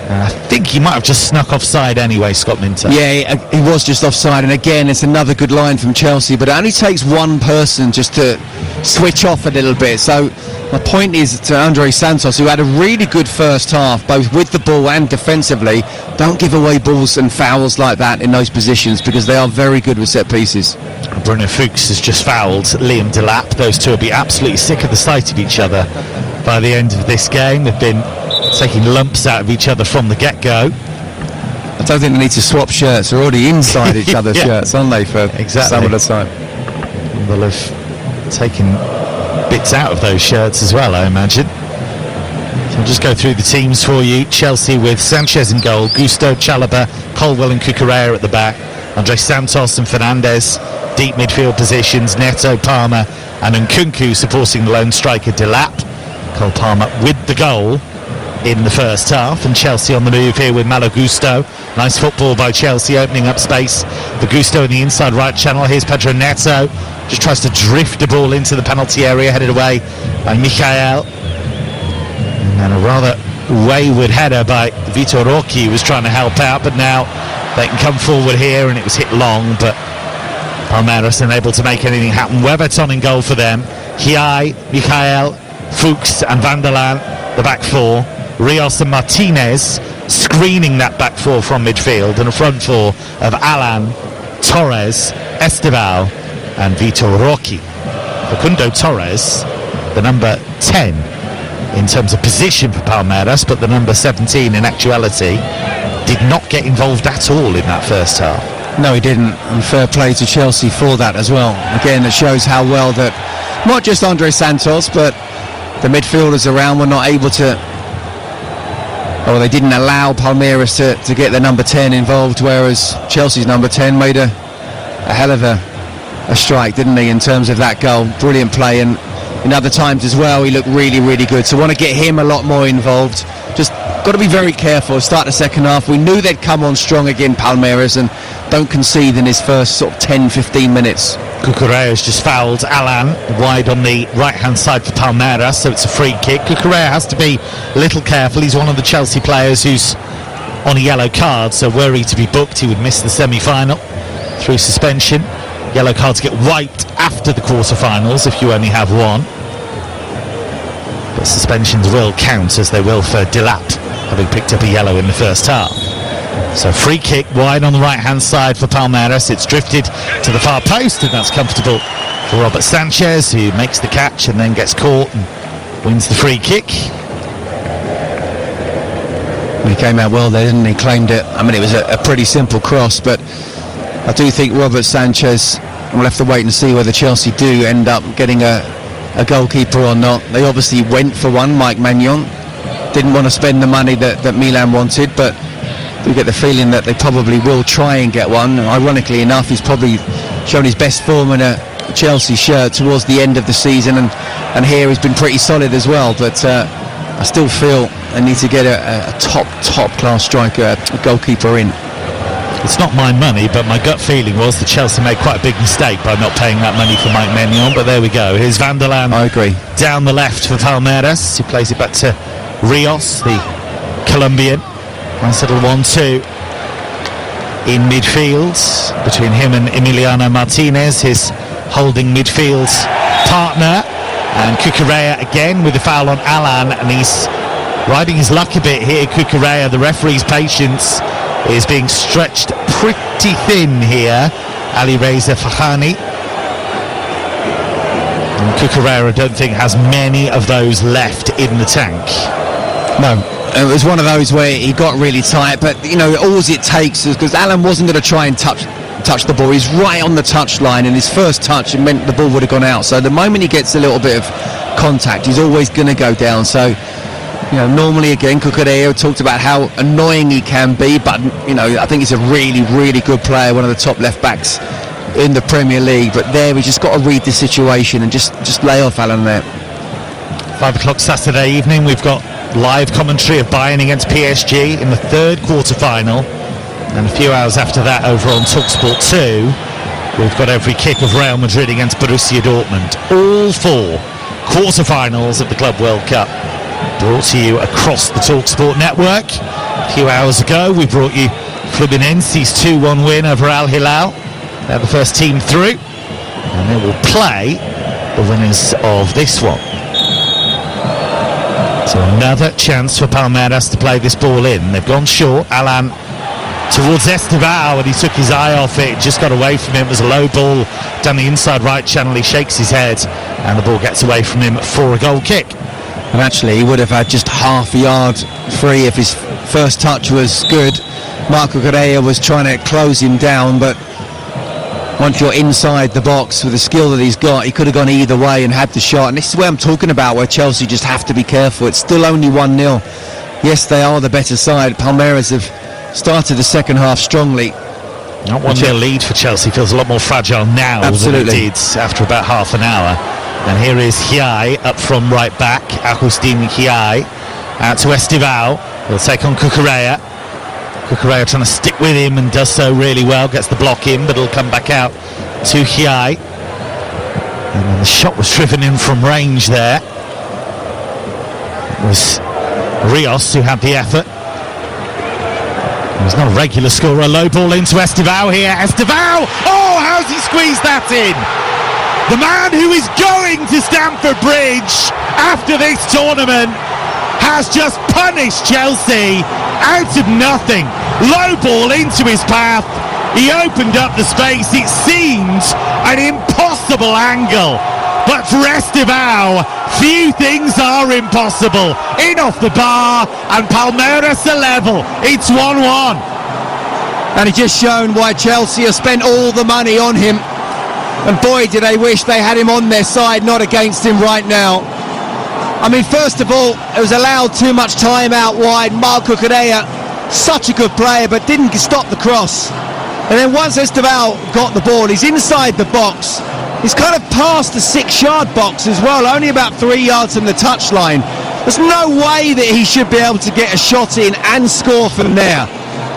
I think he might have just snuck offside anyway, Scott Minter. Yeah, he was just offside, and again, it's another good line from Chelsea, but it only takes one person just to switch off a little bit. So my point is to Andre Santos, who had a really good first half, both with the ball and defensively, don't give away balls and fouls like that in those positions, because they are very good with set pieces. Bruno Fuchs has just fouled Liam Delap. Those two will be absolutely sick of the sight of each other by the end of this game. They've been taking lumps out of each other from the get-go. I don't think they need to swap shirts. They're already inside each other's shirts, aren't they, for some of the time? They'll have taken bits out of those shirts as well, I imagine. So I'll just go through the teams for you. Chelsea with Sanchez in goal, Gusto, Chalobah, Colwell and Cucurella at the back, Andre Santos and Fernandes, deep midfield positions, Neto, Palmer and Nkunku supporting the lone striker Delap. Cole Palmer with the goal in the first half, and Chelsea on the move here with Malo Gusto. Nice football by Chelsea, opening up space for Gusto in the inside right channel. Here's Pedro Neto, just tries to drift the ball into the penalty area, headed away by Michael. And then a rather wayward header by Vitor Roque, who was trying to help out, but now they can come forward here, and it was hit long, but Palmeiras unable to make anything happen. Weberton in goal for them. Hiai, Michael, Fuchs and Van der Laan, the back four. Rios and Martinez screening that back four from midfield, and a front four of Alan, Torres, Esteval and Vitor Roque. Facundo Torres, the number 10 in terms of position for Palmeiras, but the number 17 in actuality, did not get involved at all in that first half. No, he didn't, and fair play to Chelsea for that as well. Again, it shows how well that not just Andre Santos, but the midfielders around were not able to, or they didn't allow Palmeiras to get their number 10 involved, whereas Chelsea's number 10 made a hell of a strike, didn't he, in terms of that goal. Brilliant play, and in other times as well he looked really, really good. So want to get him a lot more involved. Just got to be very careful. Start the second half. We knew they'd come on strong again, Palmeiras, and don't concede in his first sort of 10-15 minutes. Cucurella has just fouled Alan wide on the right-hand side for Palmeiras, so it's a free kick. Cucurella has to be a little careful. He's one of the Chelsea players who's on a yellow card, so were he to be booked, he would miss the semi-final through suspension. Yellow cards get wiped after the quarter-finals if you only have one. But suspensions will count, as they will for Delap, having picked up a yellow in the first half. So free kick wide on the right-hand side for Palmeiras. It's drifted to the far post, and that's comfortable for Robert Sanchez, who makes the catch and then gets caught and wins the free kick. He came out well there, didn't he? Claimed it. I mean, it was a pretty simple cross, but I do think Robert Sanchez, we'll have to wait and see whether Chelsea do end up getting a goalkeeper or not. They obviously went for one, Mike Maignan. Didn't want to spend the money that Milan wanted, but we get the feeling that they probably will try and get one. Ironically enough, he's probably shown his best form in a Chelsea shirt towards the end of the season, and here he's been pretty solid as well, but I still feel they need to get a top class striker, a goalkeeper in. It's not my money, but my gut feeling was that Chelsea made quite a big mistake by not paying that money for Mike Maignan, but there we go. Here's Van der Laan. I agree. Down the left for Palmeiras. He plays it back to Rios, the Colombian. Nice little 1-2 in midfield between him and Emiliano Martinez, his holding midfield partner. And Cucurella again with the foul on Alan, and he's riding his luck a bit here. Cucurella, the referee's patience is being stretched pretty thin here. Ali Reza Fahani. And Cucurella, I don't think, has many of those left in the tank. No, it was one of those where he got really tight, but you know, all it takes is, because Alan wasn't going to try and touch the ball. He's right on the touchline, and his first touch, it meant the ball would have gone out. So the moment he gets a little bit of contact, he's always going to go down. So, you know, normally again, Cucurella talked about how annoying he can be, but you know, I think he's a really, really good player, one of the top left backs in the Premier League. But there, we just got to read the situation and just lay off Alan there. 5 o'clock Saturday evening, we've got live commentary of Bayern against PSG in the third quarter-final, and a few hours after that over on TalkSport 2 we've got every kick of Real Madrid against Borussia Dortmund. All 4 quarter-finals of the Club World Cup brought to you across the TalkSport network. A few hours ago we brought you Fluminense's 2-1 win over Al Hilal. They're the first team through, and they will play the winners of this one. So another chance for Palmeiras to play this ball in. They've gone short. Alan towards Estevao, and he took his eye off it. Just got away from him. It was a low ball down the inside right channel. He shakes his head, and the ball gets away from him for a goal kick. And actually, he would have had just half a yard free if his first touch was good. Marco Correa was trying to close him down, but once you're inside the box with the skill that he's got, he could have gone either way and had the shot. And this is where I'm talking about, where Chelsea just have to be careful. It's still only 1-0. Yes, they are the better side. Palmeiras have started the second half strongly. Not 1-0 lead for Chelsea. Feels a lot more fragile now than it did after about half an hour. And here is Hiai up from right back. Agustin Hiai out to Estevao. He'll take on Cucurella. Cucurella trying to stick with him and does so really well. Gets the block in, but it'll come back out to Hiai. And then the shot was driven in from range there. It was Rios who had the effort. He's not a regular scorer. Low ball into Estevao here. Estevao! Oh, how's he squeezed that in? The man who is going to Stamford Bridge after this tournament has just punished Chelsea out of nothing. Low ball into his path. He opened up the space. It seemed an impossible angle, but for Estevao, few things are impossible. In off the bar, and Palmeiras are level. It's 1-1. And it's just shown why Chelsea have spent all the money on him. And boy, do they wish they had him on their side, not against him right now. I mean, first of all, it was allowed too much time out wide. Marco Correa, such a good player, but didn't stop the cross. And then once Estevao got the ball, he's inside the box. He's kind of past the 6-yard box as well, only about 3 yards from the touchline. There's no way that he should be able to get a shot in and score from there.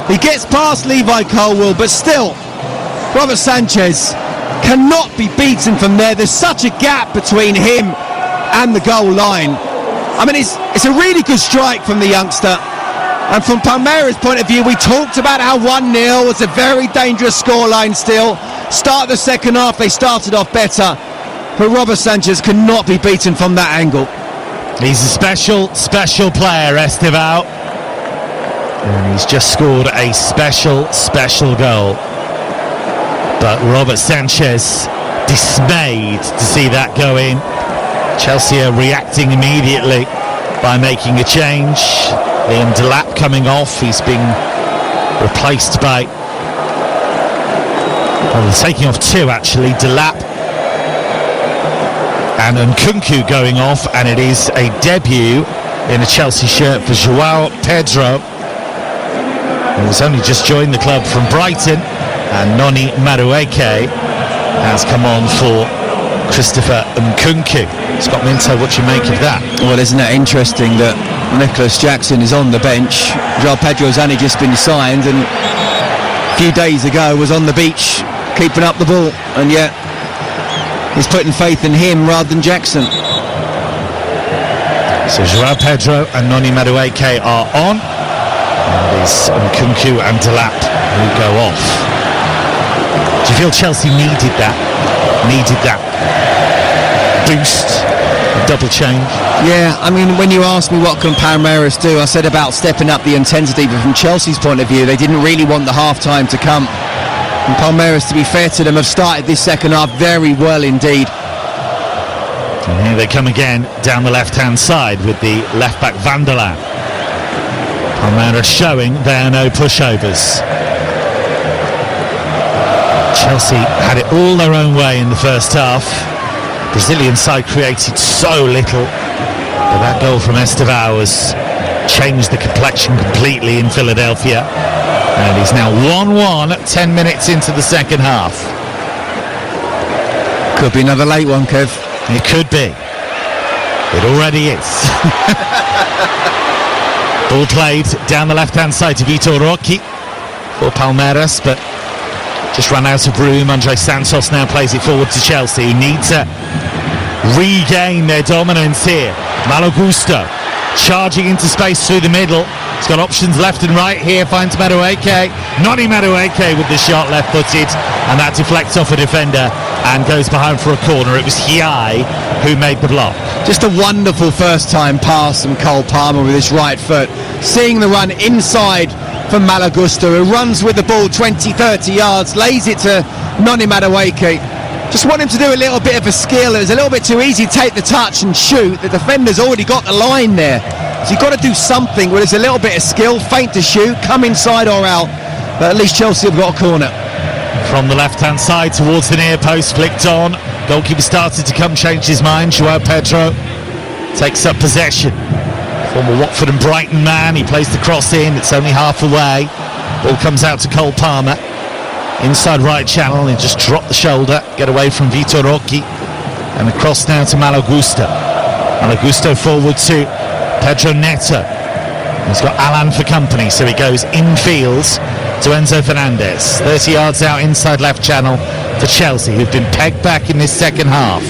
He gets past Levi Colwill, but still, Robert Sanchez cannot be beaten from there. There's such a gap between him and the goal line. I mean, it's a really good strike from the youngster. And from Palmeiras' point of view, we talked about how 1-0 was a very dangerous scoreline still. Start of the second half, they started off better. But Robert Sanchez cannot be beaten from that angle. He's a special player, Estevao. And he's just scored a special goal. But Robert Sanchez dismayed to see that go in. Chelsea are reacting immediately by making a change. Liam Delap coming off. He's been replaced by... well, they're taking off 2 actually. Delap and Nkunku going off, and it is a debut in a Chelsea shirt for João Pedro, who's only just joined the club from Brighton, and Noni Madueke has come on for Christopher Nkunku. Scott Minto, what do you make of that? Well, isn't it interesting that Nicholas Jackson is on the bench? João Pedro's only just been signed, and a few days ago was on the beach keeping up the ball, and yet he's putting faith in him rather than Jackson. So João Pedro and Noni Madueke are on, and it is Nkunku and Delap who go off. Do you feel Chelsea needed that boost, a double change. Yeah, I mean, when you asked me what can Palmeiras do, I said about stepping up the intensity, but from Chelsea's point of view, they didn't really want the half-time to come. And Palmeiras, to be fair to them, have started this second half very well indeed. And here they come again down the left-hand side with the left-back Vanderlaan. Palmeiras showing there are no pushovers. Chelsea had it all their own way in the first half. Brazilian side created so little, but that goal from Estevao has changed the complexion completely in Philadelphia. And he's now 1-1 at 10 minutes into the second half. Could be another late one, Kev. It could be. It already is. Ball played down the left-hand side to Vitor Roque for Palmeiras, but just ran out of room. Andre Santos now plays it forward to Chelsea, who need to regain their dominance here. Malo Gusto charging into space through the middle. He's got options left and right here, finds Madueke. Noni Madueke with the shot left-footed, and that deflects off a defender and goes behind for a corner. It was Hiai who made the block. Just a wonderful first-time pass from Cole Palmer with his right foot. Seeing the run inside from Malo Gusto, who runs with the ball 20-30 yards, lays it to Noni Madueke. Just want him to do a little bit of a skill. It was a little bit too easy to take the touch and shoot. The defender's already got the line there. So you've got to do something where there's a little bit of skill, feint to shoot, come inside or out. But at least Chelsea have got a corner. From the left-hand side towards the near post, flicked on. Goalkeeper started to come, changed his mind. João Pedro takes up possession. Former Watford and Brighton man, he plays the cross in, it's only half away. Ball comes out to Cole Palmer. Inside right channel, he just dropped the shoulder, get away from Vitor Roque. And across now to Malo Gusto. Malo Gusto forward to Pedro Neto. He's got Alan for company, so he goes infield to Enzo Fernandez. 30 yards out inside left channel for Chelsea, who've been pegged back in this second half.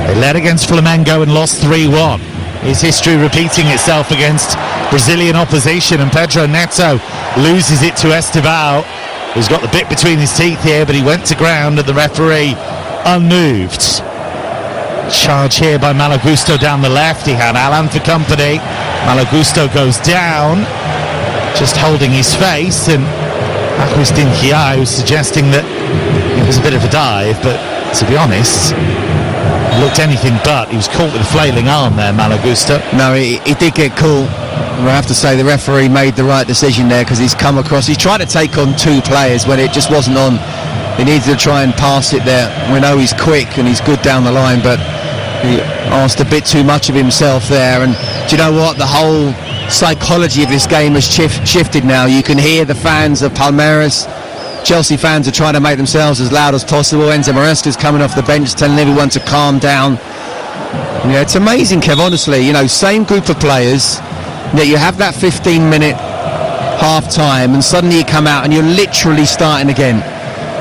They led against Flamengo and lost 3-1. Is history repeating itself against Brazilian opposition? And Pedro Neto loses it to Estevao, who's got the bit between his teeth here, but he went to ground and the referee unmoved. Charge here by Malo Gusto down the left. He had Alan for company. Malo Gusto goes down, just holding his face, and Agustin Hiai was suggesting that it was a bit of a dive, but to be honest, it looked anything but. He was caught with a flailing arm there, Malo Gusto. No, he did get caught. I have to say the referee made the right decision there, because he's come across. He tried to take on two players when it just wasn't on. He needed to try and pass it there. We know he's quick and he's good down the line, but he asked a bit too much of himself there. And do you know what? The whole psychology of this game has shifted now. You can hear the fans of Palmeiras. Chelsea fans are trying to make themselves as loud as possible. Enzo Maresca's coming off the bench telling everyone to calm down. Yeah, it's amazing, Kev, honestly. You know, same group of players, yet you have that 15-minute half-time and suddenly you come out and you're literally starting again.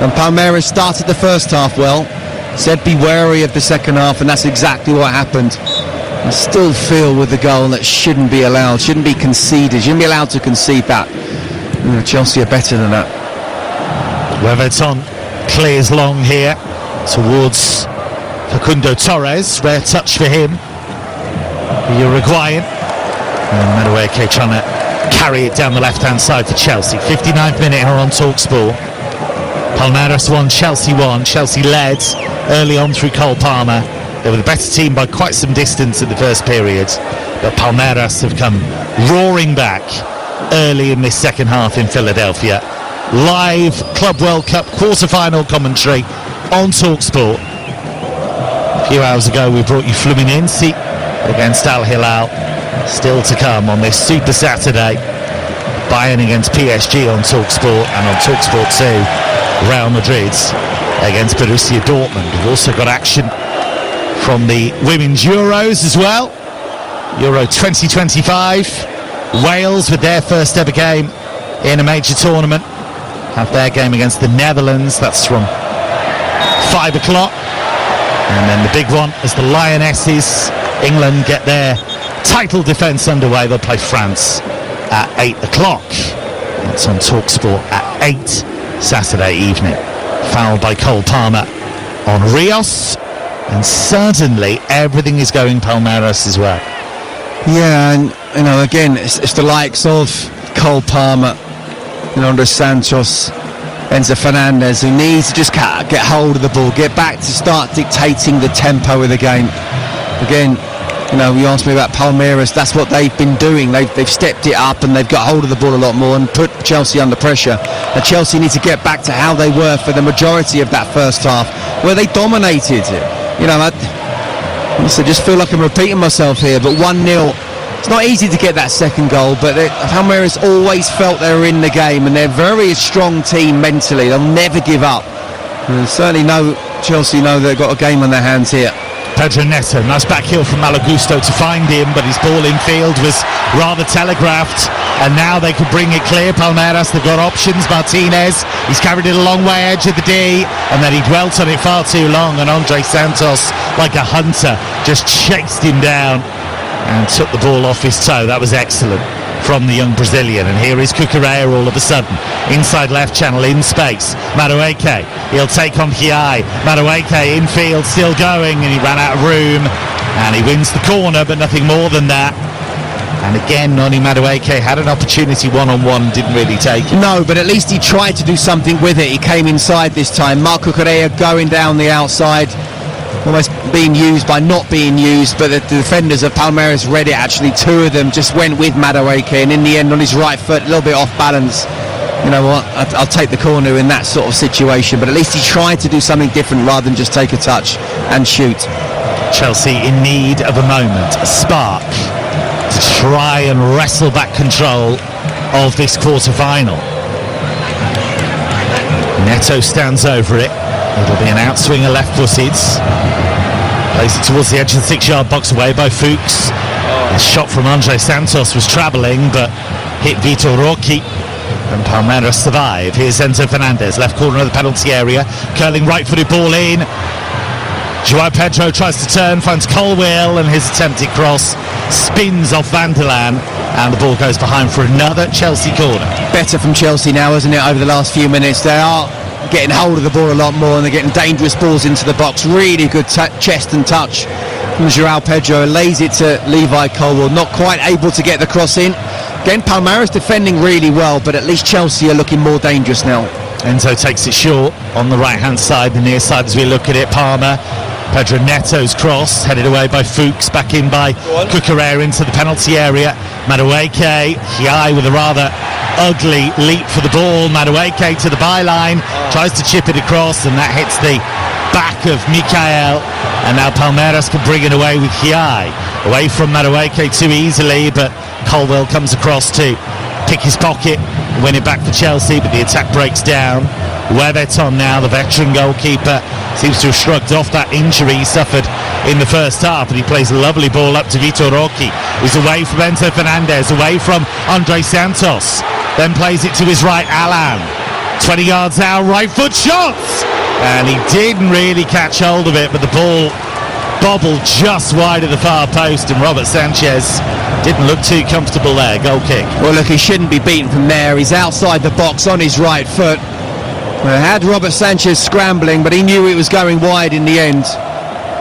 And Palmeiras started the first half well, said be wary of the second half, and that's exactly what happened. I still feel with the goal that shouldn't be allowed, shouldn't be conceded, shouldn't be allowed to concede that. Chelsea are better than that. Weverton clears long here towards Facundo Torres. Rare touch for him, the Uruguayan. And Madueke trying to carry it down the left-hand side for Chelsea. 59th minute here on TalkSport. Palmeiras 1, Chelsea 1. Chelsea led early on through Cole Palmer. They were the better team by quite some distance in the first period, but Palmeiras have come roaring back early in this second half in Philadelphia. Live Club World Cup quarter-final commentary on TalkSport. A few hours ago we brought you Fluminense against Al Hilal. Still to come on this Super Saturday. Bayern against PSG on TalkSport, and on TalkSport 2 Real Madrid against Borussia Dortmund. We've also got action from the Women's Euros as well. Euro 2025. Wales with their first ever game in a major tournament have their game against the Netherlands. That's from 5 o'clock. And then the big one as the Lionesses, England, get their title defence underway. They'll play France at 8 o'clock. That's on TalkSport at 8 Saturday evening. Foul by Cole Palmer on Rios. and suddenly everything is going Palmeiras' way. Yeah, and you know, again, it's the likes of Cole Palmer, Andre Santos, Enzo Fernandez, who needs to just get hold of the ball, get back to start dictating the tempo of the game. Again, you know, you asked me about Palmeiras, that's what they've been doing. They've stepped it up and they've got hold of the ball a lot more and put Chelsea under pressure. Now Chelsea need to get back to how they were for the majority of that first half, where they dominated. You know, I just feel like I'm repeating myself here, but 1-0, it's not easy to get that second goal, but Palmeiras always felt they were in the game, and they're a very strong team mentally. They'll never give up. And certainly Chelsea know they've got a game on their hands here. Pedro Neto, nice back heel from Malagusto to find him, but his ball in field was rather telegraphed, and now they could bring it clear. Palmeiras, they've got options. Martinez, he's carried it a long way edge of the D, and then he dwelt on it far too long, and Andre Santos, like a hunter, just chased him down and took the ball off his toe. That was excellent from the young Brazilian. And here is Cucurella all of a sudden, inside left channel, in space. Madueke, he'll take on Hiai. Madueke infield, still going, and he ran out of room, and he wins the corner, but nothing more than that. And again, Noni Madueke had an opportunity one-on-one, didn't really take it. No, but at least he tried to do something with it. He came inside this time. Marc Cucurella going down the outside, almost being used by not being used, but the defenders of Palmeiras read it actually. Two of them just went with Madueke, and in the end on his right foot, a little bit off balance. You know what, I'll take the corner in that sort of situation, but at least he tried to do something different rather than just take a touch and shoot. Chelsea in need of a moment, a spark, to try and wrestle back control of this quarter-final. Neto stands over it. It'll be an outswinger left-footed. Plays it towards the edge of the 6-yard box, away by Fuchs. The shot from Andre Santos was travelling, but hit Vitor Roque, and Palmeiras survive. Here's Enzo Fernandez, left corner of the penalty area, curling right-footed ball in. Joao Pedro tries to turn, finds Colwill, and his attempted cross spins off Van der Laan, and the ball goes behind for another Chelsea corner. Better from Chelsea now, isn't it, over the last few minutes? They are getting hold of the ball a lot more, and they're getting dangerous balls into the box. Really good chest and touch from Joao Pedro. Lays it to Levi Colwill, not quite able to get the cross in. Again, Palmeiras defending really well, but at least Chelsea are looking more dangerous now. Enzo takes it short on the right-hand side, the near side as we look at it. Palmer, Pedro Neto's cross, headed away by Fuchs, back in by Cucurella into the penalty area. Madueke, Hiai with a rather ugly leap for the ball. Madueke to the byline, tries to chip it across, and that hits the back of Mikael, and now Palmeiras can bring it away with Hiai. Away from Madueke too easily, but Colwill comes across to pick his pocket, win it back for Chelsea, but the attack breaks down. Weberton now, the veteran goalkeeper, seems to have shrugged off that injury he suffered in the first half, and he plays a lovely ball up to Vitor Roque, who's away from Enzo Fernandez, away from Andre Santos, then plays it to his right, Alan. 20 yards out, right foot shots! And he didn't really catch hold of it, but the ball bobbled just wide of the far post, and Robert Sanchez didn't look too comfortable there. Goal kick. Well, look, he shouldn't be beaten from there. He's outside the box on his right foot. Well, had Robert Sanchez scrambling, but he knew it was going wide in the end.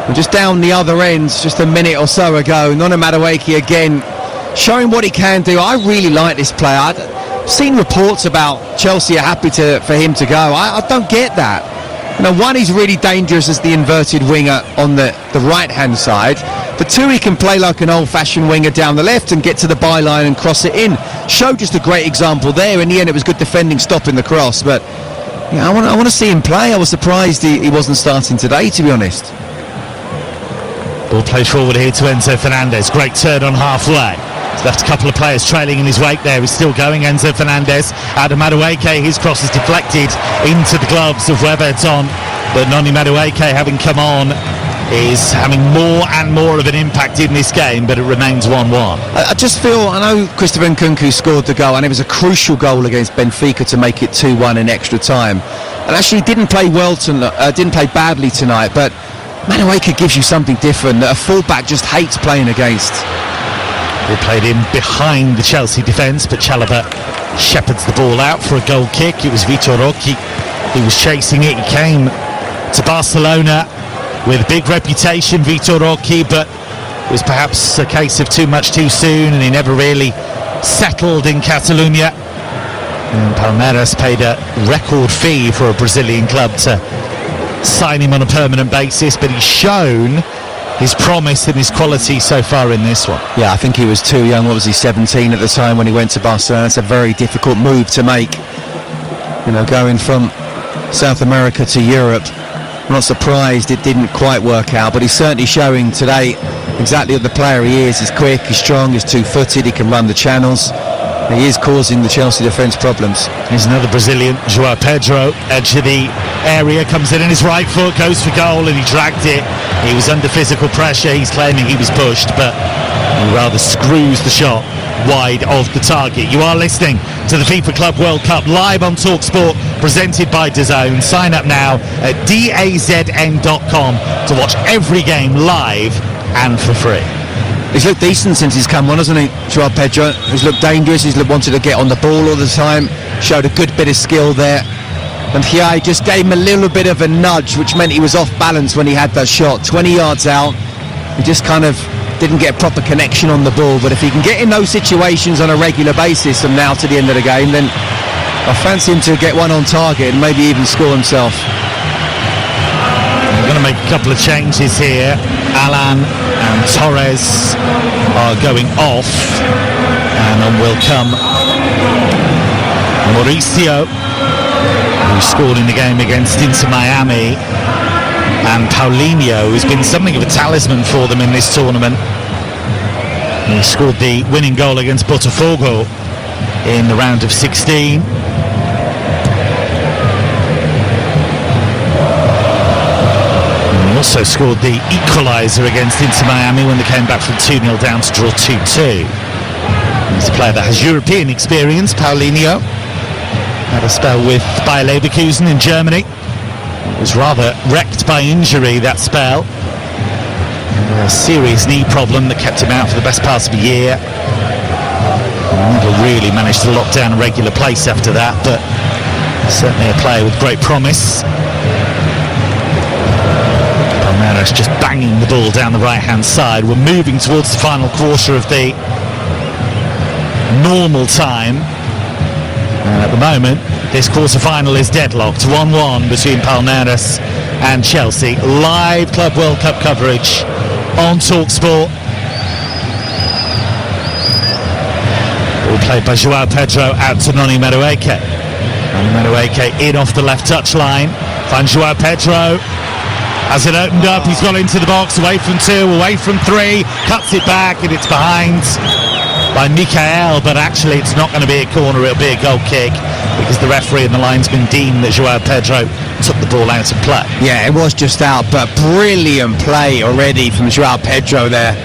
And just down the other end, just a minute or so ago, Noni Madueke again showing what he can do. I really like this player. I've seen reports about Chelsea are happy for him to go. I don't get that. You know, one, he's really dangerous as the inverted winger on the right-hand side. But two, he can play like an old-fashioned winger down the left and get to the byline and cross it in. Showed just a great example there. In the end, it was good defending, stopping the cross. But yeah, I want to see him play. I was surprised he wasn't starting today, to be honest. Ball played forward here to Enzo Fernandez. Great turn on halfway. He's left a couple of players trailing in his wake there. He's still going, Enzo Fernandez. Out of Madueke, his cross is deflected into the gloves of Weberton. But Noni Madueke, having come on, is having more and more of an impact in this game, but it remains 1-1. I just feel, I know Christopher Nkunku scored the goal, and it was a crucial goal against Benfica to make it 2-1 in extra time. And actually didn't play badly tonight, but Madueke gives you something different that a fullback just hates playing against. They played in behind the Chelsea defence, but Chalobah shepherds the ball out for a goal kick. It was Vitor Roque who was chasing it. He came to Barcelona with big reputation, Vitor Roque, but it was perhaps a case of too much too soon, and he never really settled in Catalonia. And Palmeiras paid a record fee for a Brazilian club to sign him on a permanent basis, but he's shown his promise and his quality so far in this one. Yeah, I think he was too young. What was he, 17 at the time when he went to Barcelona? It's a very difficult move to make, you know, going from South America to Europe. I'm not surprised it didn't quite work out, but he's certainly showing today exactly what the player he is. He's quick, he's strong, he's two-footed, he can run the channels. He is causing the Chelsea defence problems. Here's another Brazilian, João Pedro, edge of the area, comes in and his right foot goes for goal, and he dragged it. He was under physical pressure. He's claiming he was pushed, but he rather screws the shot wide of the target. You are listening to the FIFA Club World Cup live on TalkSport, presented by DAZN. Sign up now at dazn.com to watch every game live and for free. He's looked decent since he's come on, hasn't he, João Pedro? He's looked dangerous, wanted to get on the ball all the time, showed a good bit of skill there. And here he just gave him a little bit of a nudge, which meant he was off balance when he had that shot. 20 yards out, he just kind of didn't get a proper connection on the ball. But if he can get in those situations on a regular basis from now to the end of the game, then I fancy him to get one on target and maybe even score himself. We're going to make a couple of changes here. Alan and Torres are going off, and on will come Mauricio, who scored in the game against Inter Miami, and Paulinho, who's been something of a talisman for them in this tournament. He scored the winning goal against Botafogo in the round of 16. Also scored the equaliser against Inter Miami when they came back from 2-0 down to draw 2-2. He's a player that has European experience, Paulinho. Had a spell with Bayer Leverkusen in Germany. Was rather wrecked by injury, that spell. A serious knee problem that kept him out for the best part of a year. Never really managed to lock down a regular place after that, but certainly a player with great promise. Palmeiras just banging the ball down the right-hand side. We're moving towards the final quarter of the normal time. And at the moment, this quarter-final is deadlocked, 1-1 between Palmeiras and Chelsea. Live Club World Cup coverage on TalkSport. Ball played by João Pedro out to Noni Madueke. Noni Madueke in off the left touchline. Finds João Pedro. Has it opened up, he's got into the box, away from 2, away from 3, cuts it back, and it's behind by Mikael, but actually it's not going to be a corner, it'll be a goal kick, because the referee and the linesman deemed that João Pedro took the ball out of play. Yeah, it was just out, but brilliant play already from João Pedro there.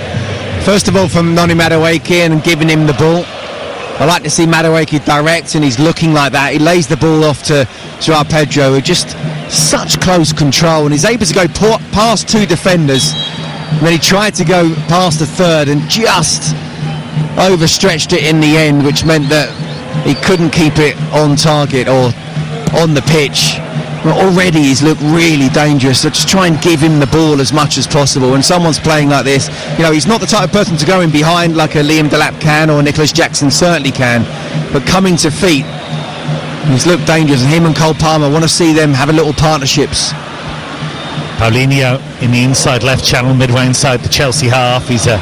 First of all from Noni Madueke and giving him the ball. I like to see Madueke direct, and he's looking like that. He lays the ball off to João Pedro, who just such close control, and he's able to go past 2 defenders, and then he tried to go past the third and just overstretched it in the end, which meant that he couldn't keep it on target or on the pitch. But already he's looked really dangerous, so just try and give him the ball as much as possible. When someone's playing like this, you know, he's not the type of person to go in behind like a Liam Delap can, or Nicholas Jackson certainly can, but coming to feet, he's looked dangerous, and him and Cole Palmer, want to see them have a little partnerships. Paulinho in the inside left channel, midway inside the Chelsea half. He's a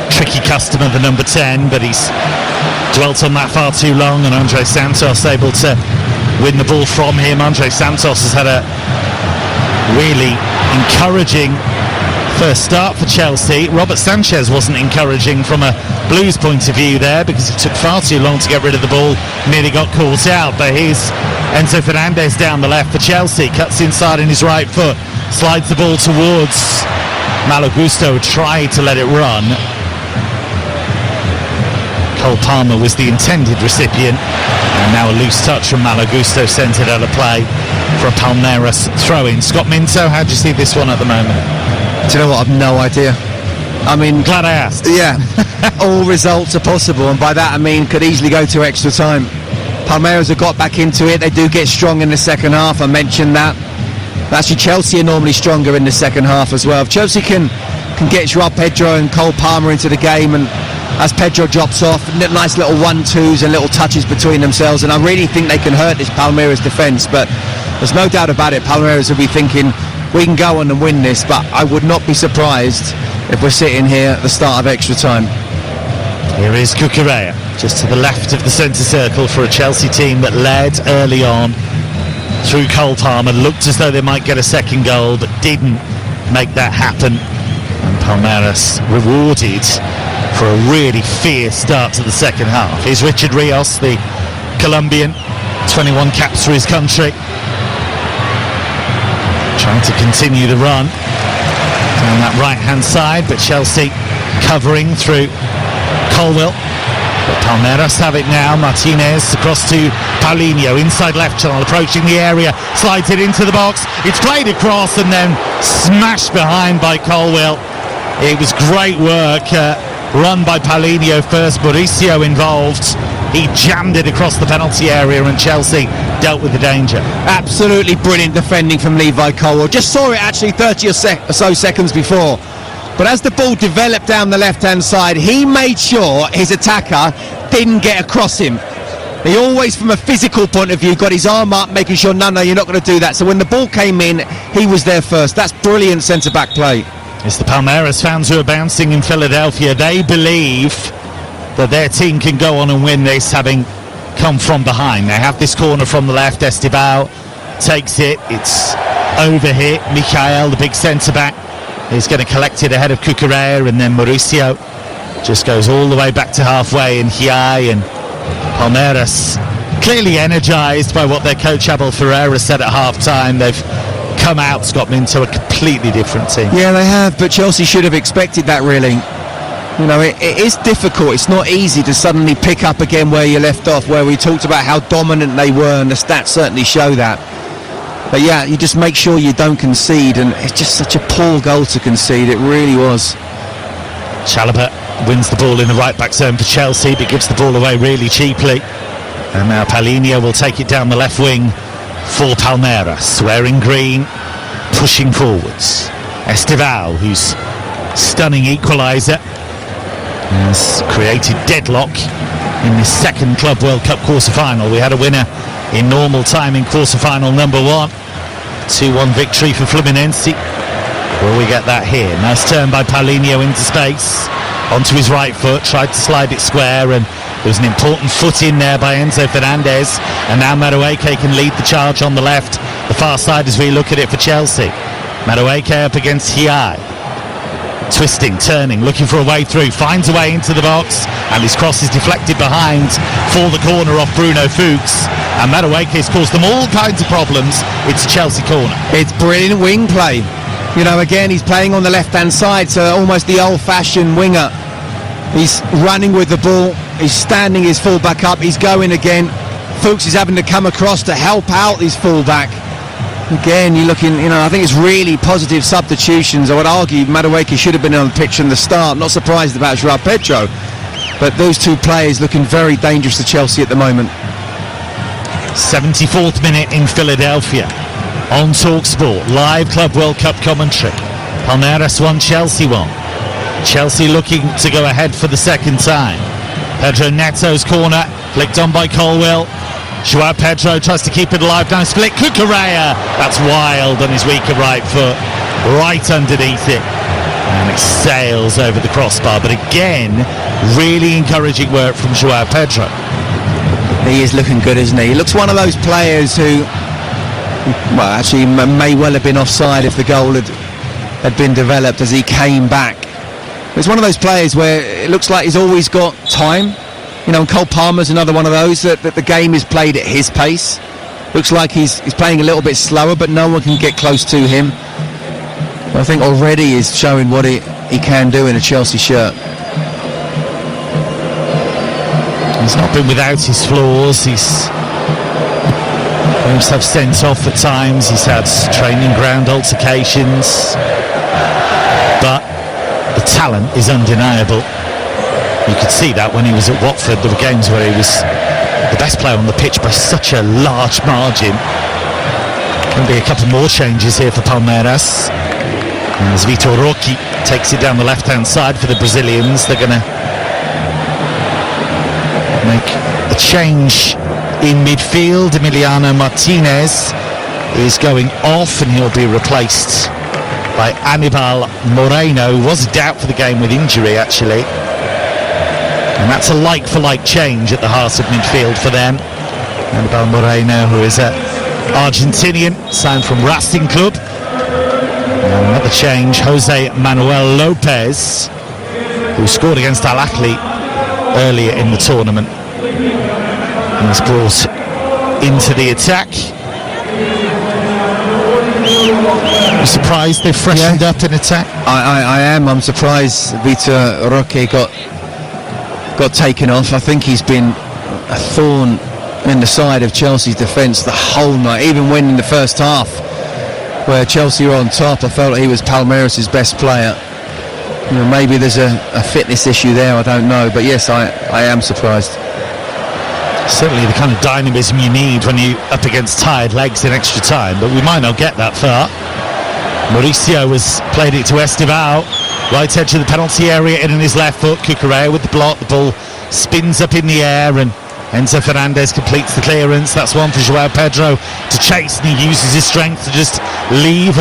tricky customer, the number 10, but he's dwelt on that far too long, and Andre Santos able to win the ball from him. Andre Santos has had a really encouraging first start for Chelsea. Robert Sanchez wasn't encouraging from a Blues point of view there, because it took far too long to get rid of the ball, nearly got caught out. But here's Enzo Fernandez down the left for Chelsea, cuts inside in his right foot, slides the ball towards Malo Gusto, tried to let it run. Cole Palmer was the intended recipient, and now a loose touch from Malo Gusto sent it out of play for a Palmeiras throw-in. Scott Minto, how do you see this one at the moment? Do you know what? I've no idea. I mean, glad I asked. Yeah, all results are possible, and by that I mean could easily go to extra time. Palmeiras have got back into it. They do get strong in the second half, I mentioned that. Actually, Chelsea are normally stronger in the second half as well. If Chelsea can get Joao Pedro and Cole Palmer into the game, and as Pedro drops off, nice little 1-2s and little touches between themselves, and I really think they can hurt this Palmeiras defence. But there's no doubt about it, Palmeiras will be thinking, we can go on and win this, but I would not be surprised if we're sitting here at the start of extra time. Here is Cucurella, just to the left of the centre circle for a Chelsea team that led early on through Cole Palmer. Looked as though they might get a second goal, but didn't make that happen. And Palmeiras rewarded for a really fierce start to the second half. Here's Richard Rios, the Colombian, 21 caps for his country, trying to continue the run down that right-hand side, but Chelsea covering through Colwill. But Palmeiras have it now. Martinez across to Paulinho, inside left channel, approaching the area, slides it into the box. It's played across and then smashed behind by Colwill. It was great work, run by Paulinho first, Mauricio involved. He jammed it across the penalty area and Chelsea dealt with the danger. Absolutely brilliant defending from Levi Colwill. Just saw it actually 30 or so seconds before. But as the ball developed down the left-hand side, he made sure his attacker didn't get across him. He always, from a physical point of view, got his arm up, making sure, no, you're not going to do that. So when the ball came in, he was there first. That's brilliant centre-back play. It's the Palmeiras fans who are bouncing in Philadelphia. They believe that their team can go on and win this, having come from behind. They have this corner from the left. Estebao takes it. It's over here. Michael, the big centre-back, is going to collect it ahead of Cucurella, and then Mauricio just goes all the way back to halfway, and Hiai and Palmeiras clearly energised by what their coach Abel Ferreira said at half-time. They've come out, Scott, into a completely different team. Yeah, they have, but Chelsea should have expected that, really. You know, it is difficult. It's not easy to suddenly pick up again where you left off, where we talked about how dominant they were, and the stats certainly show that. But yeah, you just make sure you don't concede, and it's just such a poor goal to concede. It really was. Chalobah wins the ball in the right-back zone for Chelsea, but gives the ball away really cheaply. And now Paulinho will take it down the left wing for Palmeiras, wearing green, pushing forwards. Estevao, who's stunning equaliser, has created deadlock in this second Club World Cup quarter-final. We had a winner in normal time in quarter-final number 1. 2-1 victory for Fluminense. Will we get that here? Nice turn by Paulinho into space, onto his right foot, tried to slide it square, and there was an important foot in there by Enzo Fernandez, and now Madueke can lead the charge on the left, the far side as we look at it for Chelsea. Madueke up against Hiai. Twisting, turning, looking for a way through, finds a way into the box, and his cross is deflected behind for the corner off Bruno Fuchs, and Madueke's caused them all kinds of problems. It's a Chelsea corner. It's brilliant wing play. You know, again, he's playing on the left-hand side, so almost the old-fashioned winger. He's running with the ball, he's standing his full-back up, he's going again. Fuchs is having to come across to help out his full-back. Again, you're looking, you know, I think it's really positive substitutions. I would argue Madueke should have been on the pitch from the start. Not surprised about Joao Pedro, but those two players looking very dangerous to Chelsea at the moment. 74th minute in Philadelphia. On TalkSport, live Club World Cup commentary. Palmeiras 1, Chelsea 1. Chelsea looking to go ahead for the second time. Pedro Neto's corner, flicked on by Colwill. Joao Pedro tries to keep it alive, down split. Cucurella, that's wild on his weaker right foot, right underneath it, and it sails over the crossbar. But again, really encouraging work from Joao Pedro. He is looking good, isn't he? He looks one of those players who, well, actually may well have been offside if the goal had been developed as he came back. It's one of those players where it looks like he's always got time. You know, and Cole Palmer's another one of those that the game is played at his pace. Looks like he's playing a little bit slower, but no one can get close to him. I think already he's showing what he can do in a Chelsea shirt. He's not been without his flaws. He's have sent off at times. He's had training ground altercations, but the talent is undeniable. You could see that when he was at Watford. There were games where he was the best player on the pitch by such a large margin. Going to be a couple more changes here for Palmeiras. As Vitor Roque takes it down the left-hand side for the Brazilians, they're going to make a change in midfield. Emiliano Martinez is going off and he'll be replaced by Anibal Moreno, who was a doubt for the game with injury actually. And that's a like-for-like change at the heart of midfield for them. Anibal Moreno, who is an Argentinian, signed from Racing Club. And another change, Jose Manuel Lopez, who scored against Al Ahly earlier in the tournament, and was brought into the attack. I'm surprised they freshened up in attack. I am. I'm surprised Vitor Roque got taken off. I think he's been a thorn in the side of Chelsea's defence the whole night. Even when in the first half, where Chelsea were on top, I felt he was Palmeiras' best player. You know, maybe there's a fitness issue there, I don't know. But yes, I am surprised. Certainly the kind of dynamism you need when you're up against tired legs in extra time, but we might not get that far. Mauricio has played it to Estevao, right edge of the penalty area, in on his left foot. Cucurella with the block, the ball spins up in the air and Enzo Fernandez completes the clearance. That's one for João Pedro to chase, and he uses his strength to just leave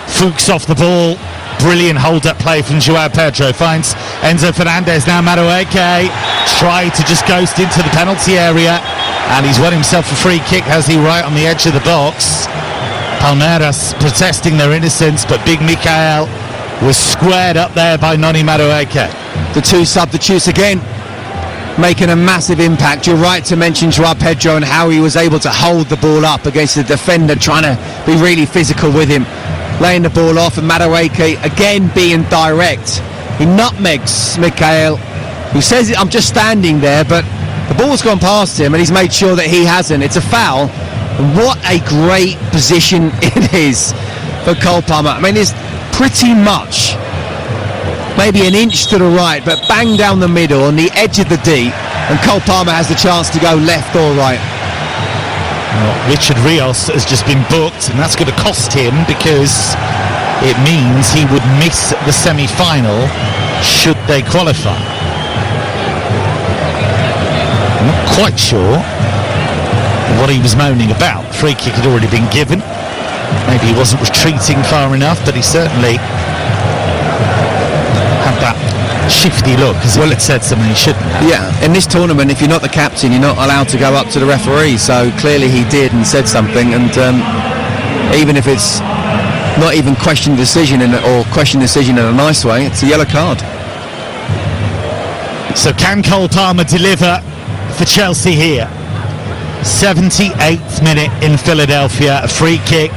Fuchs off the ball. Brilliant hold-up play from João Pedro. Finds Enzo Fernandez, now Madueke. Tried to just ghost into the penalty area, and he's won himself a free kick, has he, right on the edge of the box. Palmeiras protesting their innocence, but Big Mikael was squared up there by Noni Madueke. The two substitutes again making a massive impact. You're right to mention João Pedro and how he was able to hold the ball up against the defender, trying to be really physical with him, laying the ball off, and Madueke again being direct. He nutmegs Mikael, who says, I'm just standing there, but the ball's gone past him and he's made sure that he hasn't. It's a foul. What a great position it is for Cole Palmer. I mean, it's pretty much maybe an inch to the right, but bang down the middle on the edge of the D, and Cole Palmer has the chance to go left or right. Well, Richard Rios has just been booked, and that's going to cost him, because it means he would miss the semi-final should they qualify. I'm not quite sure what he was moaning about. Free kick had already been given. Maybe he wasn't retreating far enough, but he certainly had that shifty look, as well, it said something he shouldn't have. Yeah, in this tournament, if you're not the captain, you're not allowed to go up to the referee, so clearly he did and said something, and even if it's not even question decision or question decision in a nice way, it's a yellow card. So can Cole Palmer deliver for Chelsea here? 78th minute in Philadelphia, a free kick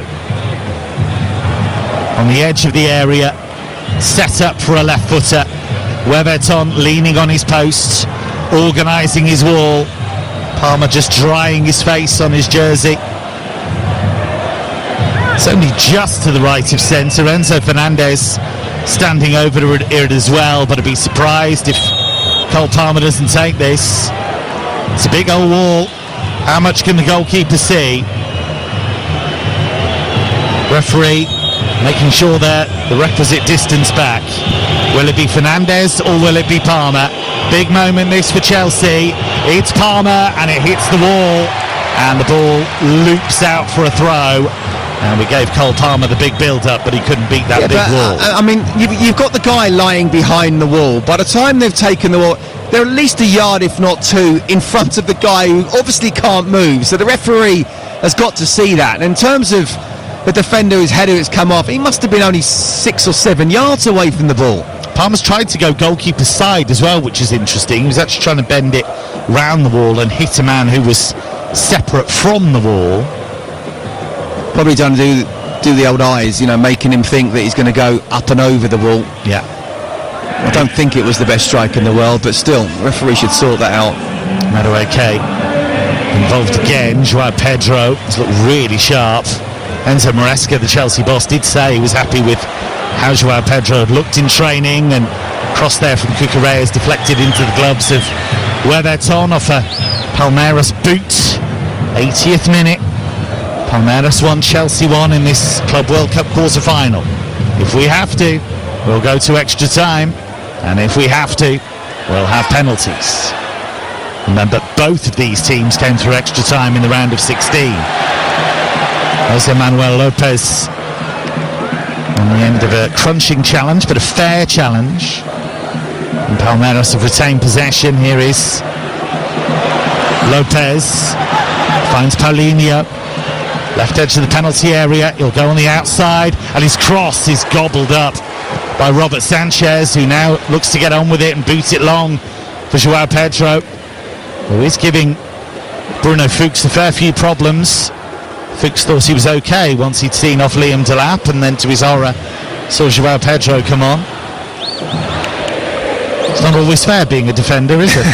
on the edge of the area, set up for a left footer. Weberton leaning on his post, organising his wall. Palmer just drying his face on his jersey. It's only just to the right of centre. Enzo Fernandez standing over it as well, but I'd be surprised if Cole Palmer doesn't take this. It's a big old wall. How much can the goalkeeper see? Referee making sure that the requisite distance back. Will it be Fernandez or will it be Palmer? Big moment this for Chelsea. It's Palmer and it hits the wall, and the ball loops out for a throw. And we gave Cole Palmer the big build-up, but he couldn't beat that big wall. I mean, you've got the guy lying behind the wall. By the time they've taken the wall, they're at least a yard, if not two, in front of the guy who obviously can't move. So the referee has got to see that. And in terms of the defender whose header has come off, he must have been only 6 or 7 yards away from the ball. Palmer's tried to go goalkeeper's side as well, which is interesting. He was actually trying to bend it round the wall and hit a man who was separate from the wall. Probably trying to do the old eyes, you know, making him think that he's going to go up and over the wall. Yeah. I don't think it was the best strike in the world, but still, the referee should sort that out. Madueke involved again. João Pedro has looked really sharp. Enzo Maresca, the Chelsea boss, did say he was happy with how João Pedro had looked in training, and cross there from Cucurella is deflected into the gloves of Weberton off a Palmeiras boot. 80th minute. Palmeiras won, Chelsea won in this Club World Cup quarter-final. If we have to, we'll go to extra time, and if we have to, we'll have penalties. Remember, both of these teams came through extra time in the round of 16. Jose Manuel Lopez on the end of a crunching challenge, but a fair challenge. And Palmeiras have retained possession. Here is Lopez, finds Paulinho, left edge of the penalty area. He'll go on the outside, and his cross is gobbled up by Robert Sanchez, who now looks to get on with it and boot it long for João Pedro, who is giving Bruno Fuchs a fair few problems. Fuchs thought he was okay once he'd seen off Liam Delap, and then to his horror saw João Pedro come on. It's not always fair being a defender, is it?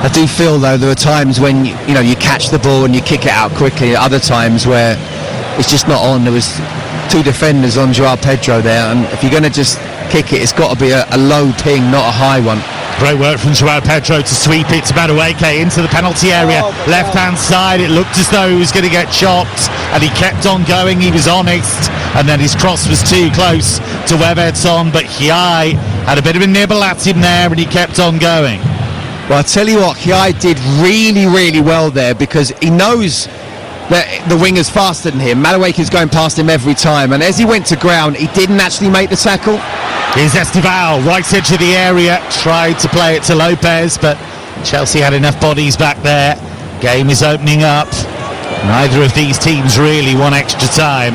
I do feel though there are times when you catch the ball and you kick it out quickly. Other times where it's just not on. There was two defenders on João Pedro there, and if you're going to just kick it, it's got to be a low ping, not a high one. Great work from João Pedro to sweep it to Madueke into the penalty area. Left hand side, it looked as though he was going to get chopped, and he kept on going. He was honest, and then his cross was too close to Weberton, but Hiai had a bit of a nibble at him there, and he kept on going. Well, I tell you what, Hiai did really, really well there, because he knows that the winger's faster than him. Madueke's going past him every time, and as he went to ground, he didn't actually make the tackle. Here's Estival, right edge of the area, tried to play it to Lopez, but Chelsea had enough bodies back there. Game is opening up. Neither of these teams really want extra time.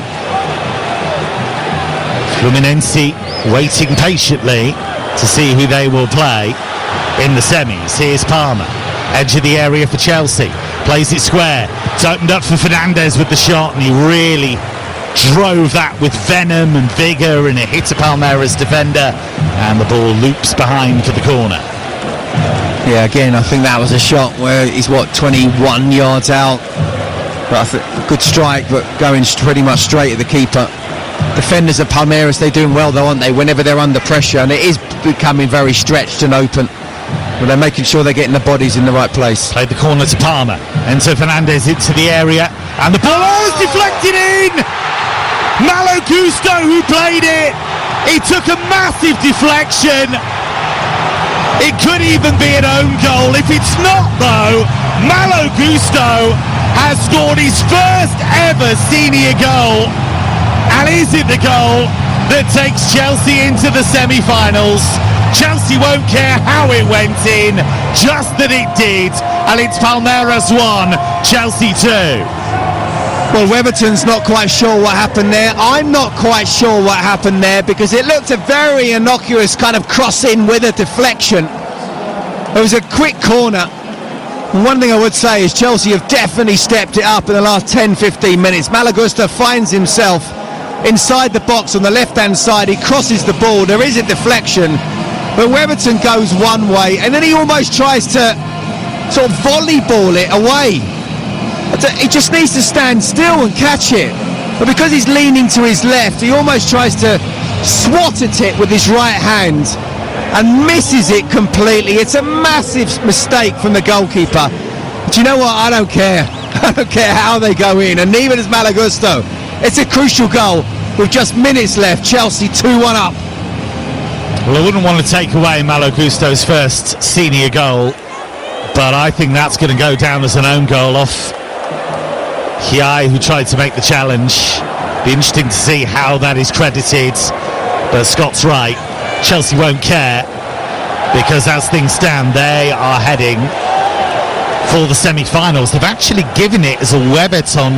Fluminense waiting patiently to see who they will play in the semis. Here's Palmer, edge of the area for Chelsea, plays it square. It's opened up for Fernandes with the shot, and he really drove that with venom and vigour, and it hits a Palmeiras defender, and the ball loops behind for the corner. Yeah, again, I think that was a shot where he's 21 yards out, but I think good strike, but going pretty much straight at the keeper. Defenders of Palmeiras, they're doing well though, aren't they, whenever they're under pressure, and it is becoming very stretched and open, but they're making sure they're getting the bodies in the right place. Played the corner to Palmer, Enzo Fernandez into the area, and the ball is deflected in! Malo Gusto who played it. He took a massive deflection. It could even be an own goal. If it's not though, Malo Gusto has scored his first ever senior goal. And is it the goal that takes Chelsea into the semi-finals? Chelsea won't care how it went in, just that it did. And it's Palmeiras 1, Chelsea 2. Well, Weberton's not quite sure what happened there. I'm not quite sure what happened there, because it looked a very innocuous kind of cross-in with a deflection. It was a quick corner. One thing I would say is Chelsea have definitely stepped it up in the last 10-15 minutes. Malo Gusto finds himself inside the box on the left-hand side. He crosses the ball. There is a deflection, but Weberton goes one way, and then he almost tries to sort of volleyball it away. He just needs to stand still and catch it, but because he's leaning to his left, he almost tries to swat at it with his right hand and misses it completely. It's a massive mistake from the goalkeeper. But you know what? I don't care. I don't care how they go in, and neither does Malo Gusto. It's a crucial goal with just minutes left. Chelsea 2-1 up. Well, I wouldn't want to take away Malo Gusto's first senior goal, but I think that's going to go down as an own goal off Hiai, who tried to make the challenge. Be interesting to see how that is credited, but Scott's right. Chelsea won't care, because as things stand, they are heading for the semi-finals. They've actually given it as a Weberton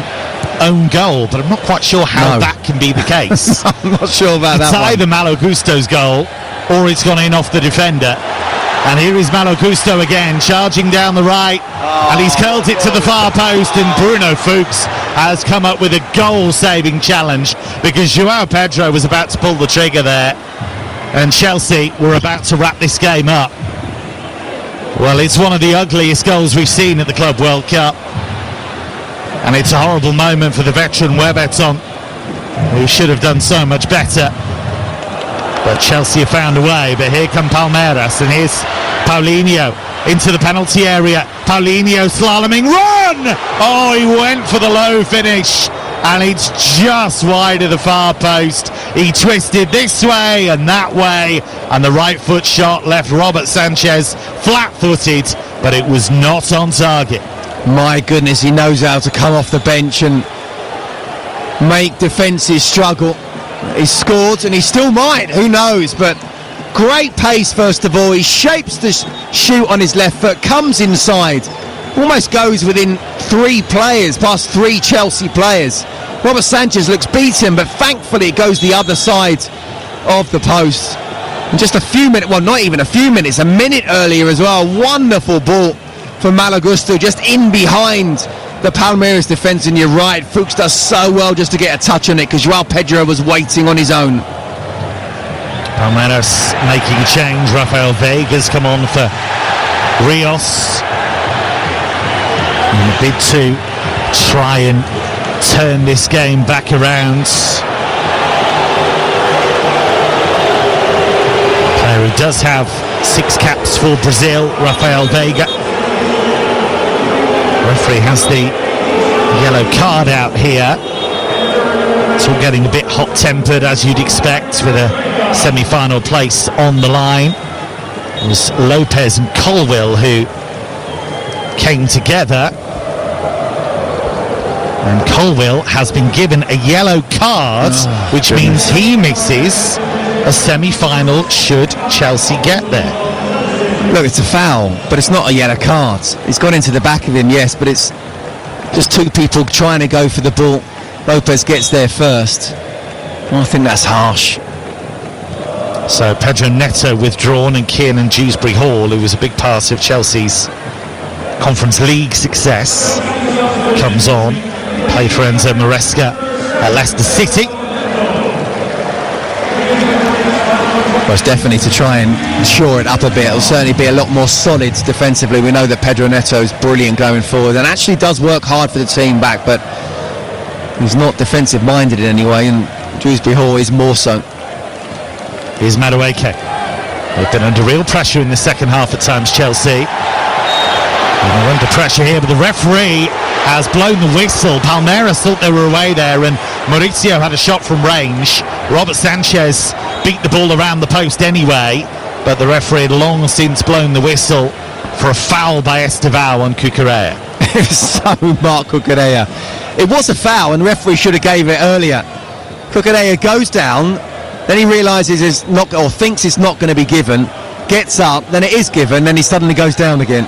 own goal, but I'm not quite sure how that can be the case. I'm not sure about that. It's either Malo Gusto's goal, or it's gone in off the defender. And here is Malo Gusto again, charging down the right, and he's curled it to the far post, and Bruno Fuchs has come up with a goal-saving challenge, because João Pedro was about to pull the trigger there, and Chelsea were about to wrap this game up. Well, it's one of the ugliest goals we've seen at the Club World Cup, and it's a horrible moment for the veteran Weberton, who should have done so much better. But Chelsea have found a way. But here come Palmeiras, and here's Paulinho into the penalty area. Paulinho slaloming, run! Oh, he went for the low finish, and it's just wide of the far post. He twisted this way and that way, and the right foot shot left Robert Sanchez flat-footed, but it was not on target. My goodness, he knows how to come off the bench and make defences struggle. He's scored, and he still might, who knows, but great pace first of all. He shapes the shoot on his left foot, comes inside, almost goes within 3 players, past 3 Chelsea players. Robert Sanchez looks beaten, but thankfully it goes the other side of the post. And just a few minutes, well, not even a few minutes, a minute earlier as well, wonderful ball from Malagusto, just in behind the Palmeiras defence. And you're right, Fuchs does so well just to get a touch on it, because João Pedro was waiting on his own. Palmeiras making a change. Rafael Vega's come on for Rios in a bid to try and turn this game back around. Player who does have 6 caps for Brazil, Rafael Vega. Referee has the yellow card out here. It's all getting a bit hot-tempered, as you'd expect, with a semi-final place on the line. It was Lopez and Colwill who came together, and Colwill has been given a yellow card, which means he misses a semi-final should Chelsea get there. Look, it's a foul, but it's not a yellow card. It's gone into the back of him, yes, but it's just 2 people trying to go for the ball. Lopez gets there first. Well, I think that's harsh. So Pedro Neto withdrawn, and Kiernan Dewsbury Hall, who was a big part of Chelsea's Conference League success, comes on. Played for Enzo Maresca at Leicester City. Most definitely to try and shore it up a bit. It'll certainly be a lot more solid defensively. We know that Pedro Neto is brilliant going forward and actually does work hard for the team back, but he's not defensive minded in any way, and Dewsbury Hall is more so. Here's Madueke. They've been under real pressure in the second half at times, Chelsea. And they're under pressure here, but the referee has blown the whistle. Palmeiras thought they were away there, and Mauricio had a shot from range. Robert Sanchez beat the ball around the post anyway, but the referee had long since blown the whistle for a foul by Estevao on Cucurella. It was so Mark Cucurella. It was a foul, and the referee should have gave it earlier. Cucurella goes down, then he realises it's not, or thinks it's not going to be given, gets up, then it is given, then he suddenly goes down again.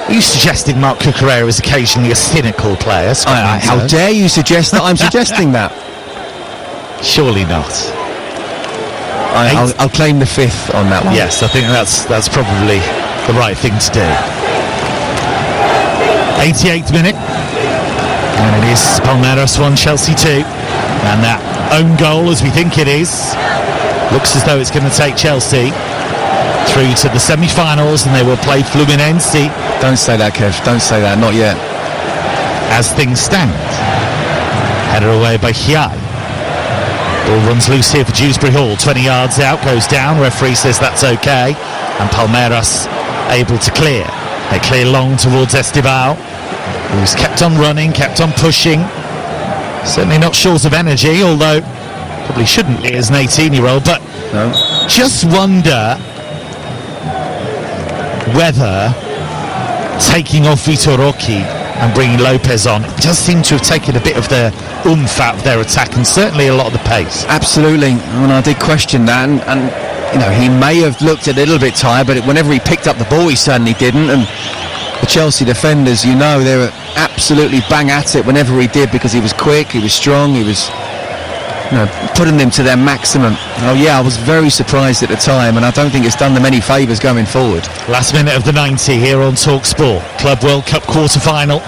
Are you suggesting Mark Cucurella is occasionally a cynical player? How dare you suggest that I'm suggesting that? Surely not. I'll claim the 5th on that one. Yes, I think that's probably the right thing to do. 88th minute, and it is Palmeiras 1, Chelsea 2, and that own goal, as we think it is, looks as though it's going to take Chelsea through to the semi-finals, and they will play Fluminense. Don't say that, Kev. Don't say that. Not yet. As things stand, header away by Hiai. Ball runs loose here for Dewsbury Hall. 20 yards out, goes down. Referee says that's okay, and Palmeiras able to clear. They clear long towards Estevao, who's kept on running, kept on pushing. Certainly not short of energy, although probably shouldn't be as an 18-year-old. But no. Just wonder whether taking off Vitor Roque and bringing Lopez on, it does seem to have taken a bit of the oomph out of their attack, and certainly a lot of the pace. Absolutely, and I did question that, and you know, he may have looked a little bit tired, but whenever he picked up the ball, he certainly didn't. And the Chelsea defenders, you know, they were absolutely bang at it whenever he did, because he was quick, he was strong, he was, you know, putting them to their maximum. Oh yeah, I was very surprised at the time, and I don't think it's done them any favours going forward. Last minute of the 90 here on TalkSport. Club World Cup quarter-final.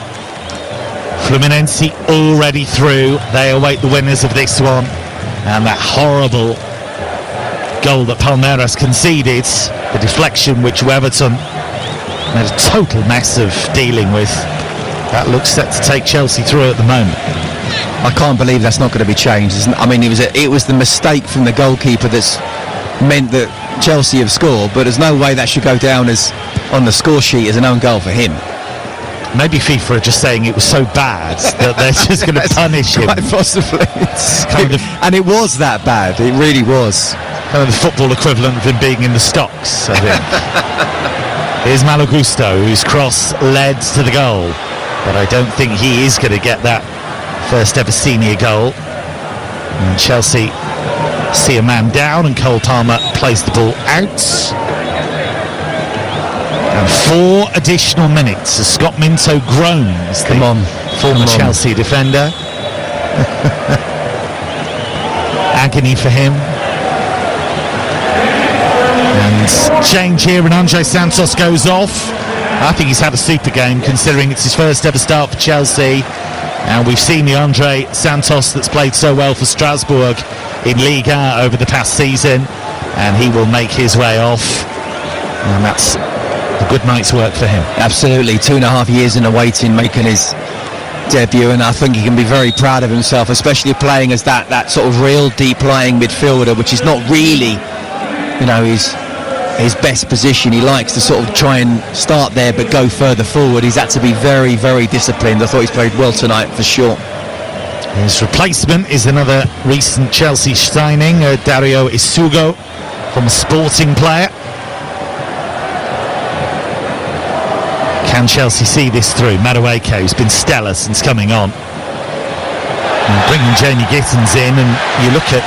Fluminense already through. They await the winners of this one. And that horrible goal that Palmeiras conceded, the deflection which Everton made a total mess of dealing with, that looks set to take Chelsea through at the moment. I can't believe that's not going to be changed. I mean, it was the mistake from the goalkeeper that's meant that Chelsea have scored, but there's no way that should go down as on the score sheet as an own goal for him. Maybe FIFA are just saying it was so bad that they're just going to punish him. Quite possibly. And it was that bad. It really was. Kind of the football equivalent of him being in the stocks, I think. Here's Malo Gusto, whose cross led to the goal. But I don't think he is going to get that first ever senior goal. And Chelsea see a man down, and Cole Palmer plays the ball out. And 4 additional minutes as Scott Minto groans. Former Chelsea defender. Agony for him. And change here, and Andre Santos goes off. I think he's had a super game, considering it's his first ever start for Chelsea. And we've seen the Andre Santos that's played so well for Strasbourg in Liga over the past season, and he will make his way off. And that's a good night's work for him. Absolutely, 2.5 years in the waiting, making his debut, and I think he can be very proud of himself, especially playing as that sort of real deep-lying midfielder, which is not really, his best position. He likes to sort of try and start there but go further forward. He's had to be very, very disciplined. I thought he's played well tonight for sure. His replacement is another recent Chelsea signing, Dario Isugo, from a Sporting player. Can Chelsea see this through? Madueke, who's been stellar since coming on. And bringing Jamie Gittins in, and you look at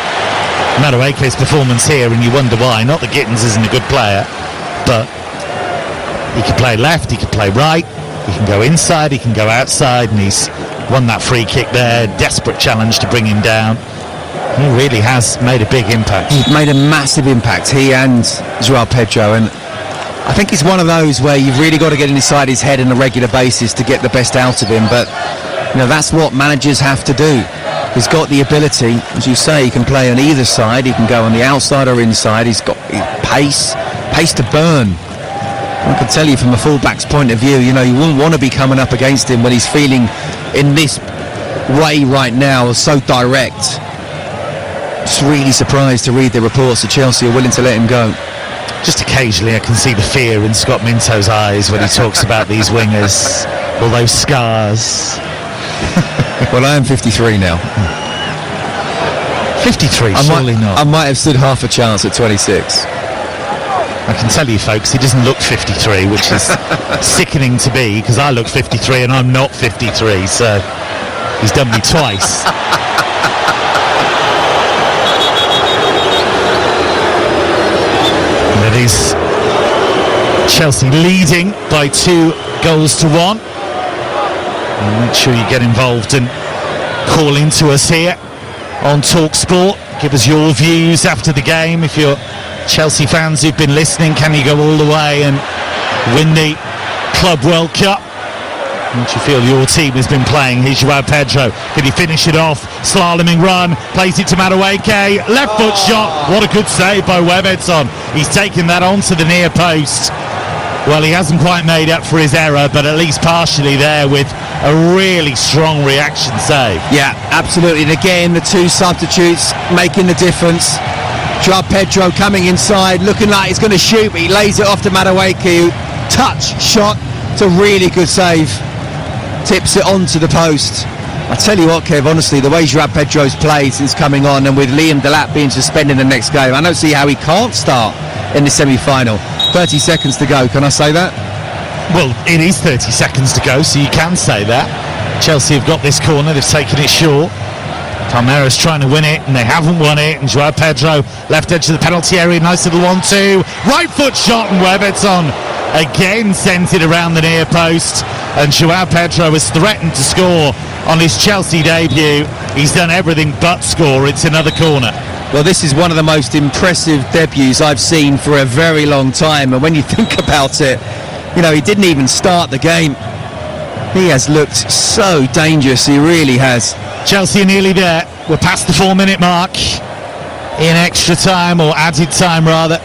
Madueke's performance here and you wonder why. Not that Gittins isn't a good player, but he can play left, he can play right, he can go inside, he can go outside, and he's won that free kick there. Desperate challenge to bring him down. He really has made a big impact. He's made a massive impact, he and Joao Pedro, and I think he's one of those where you've really got to get inside his head on a regular basis to get the best out of him, but that's what managers have to do. He's got the ability, as you say, he can play on either side, he can go on the outside or inside, he's got pace to burn. I can tell you from a fullback's point of view, you wouldn't want to be coming up against him when he's feeling in this way right now, so direct. Just really surprised to read the reports that Chelsea are willing to let him go. Just occasionally I can see the fear in Scott Minto's eyes when he talks about these wingers, all those scars. Well, I am 53 now. 53, surely not. I might have stood half a chance at 26. I can tell you, folks, he doesn't look 53, which is sickening to be, because I look 53 and I'm not 53, so he's done me twice. And it is Chelsea leading by 2-1. And make sure you get involved and call into us here on TalkSport. Give us your views after the game. If you're Chelsea fans who've been listening, can you go all the way and win the Club World Cup? Don't you feel your team has been playing? Here's Joao Pedro. Can he finish it off? Slaloming run. Plays it to Madueke. Left foot shot. What a good save by Webberton. He's taken that onto the near post. Well, he hasn't quite made up for his error, but at least partially there with a really strong reaction save. Yeah, absolutely. And again, the two substitutes making the difference. Joao Pedro coming inside, looking like he's going to shoot, but he lays it off to Madueke. Touch shot. It's a really good save. Tips it onto the post. I tell you what, Kev, honestly, the way Joao Pedro's played since coming on, and with Liam Delap being suspended the next game, I don't see how he can't start in the semi-final. 30 seconds to go, can I say that? Well, it is 30 seconds to go, so you can say that. Chelsea have got this corner, they've taken it short. Palmeiras trying to win it, and they haven't won it. And Joao Pedro, left edge of the penalty area, nice little 1-2. Right foot shot, and Webberton again sent it around the near post. And Joao Pedro has threatened to score on his Chelsea debut. He's done everything but score. It's another corner. Well, this is one of the most impressive debuts I've seen for a very long time. And when you think about it, he didn't even start the game. He has looked so dangerous, he really has. Chelsea are nearly there. We're past the 4-minute mark. In extra time, or added time rather.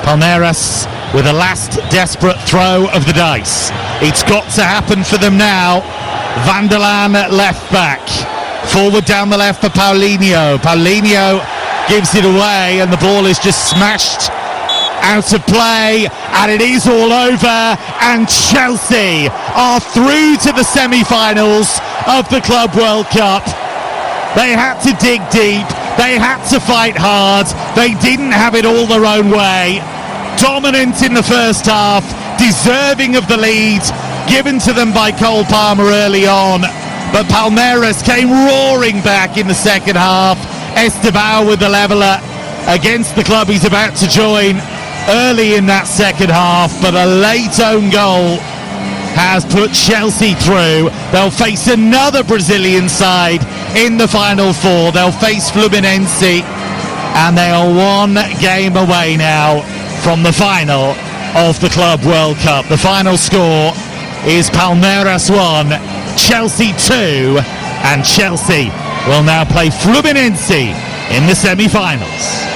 Palmeiras with a last desperate throw of the dice. It's got to happen for them now. Van der Laan at left back. Forward down the left for Paulinho. Paulinho gives it away, and the ball is just smashed out of play, and it is all over, and Chelsea are through to the semi-finals of the Club World Cup. They had to dig deep, they had to fight hard, they didn't have it all their own way. Dominant in the first half, deserving of the lead given to them by Cole Palmer early on, but Palmeiras came roaring back in the second half. Estevao with the leveller against the club he's about to join early in that second half, but a late own goal has put Chelsea through. They'll face another Brazilian side in the Final Four. They'll face Fluminense, and they are one game away now from the final of the Club World Cup. The final score is Palmeiras 1, Chelsea 2, and Chelsea will now play Fluminense in the semi-finals.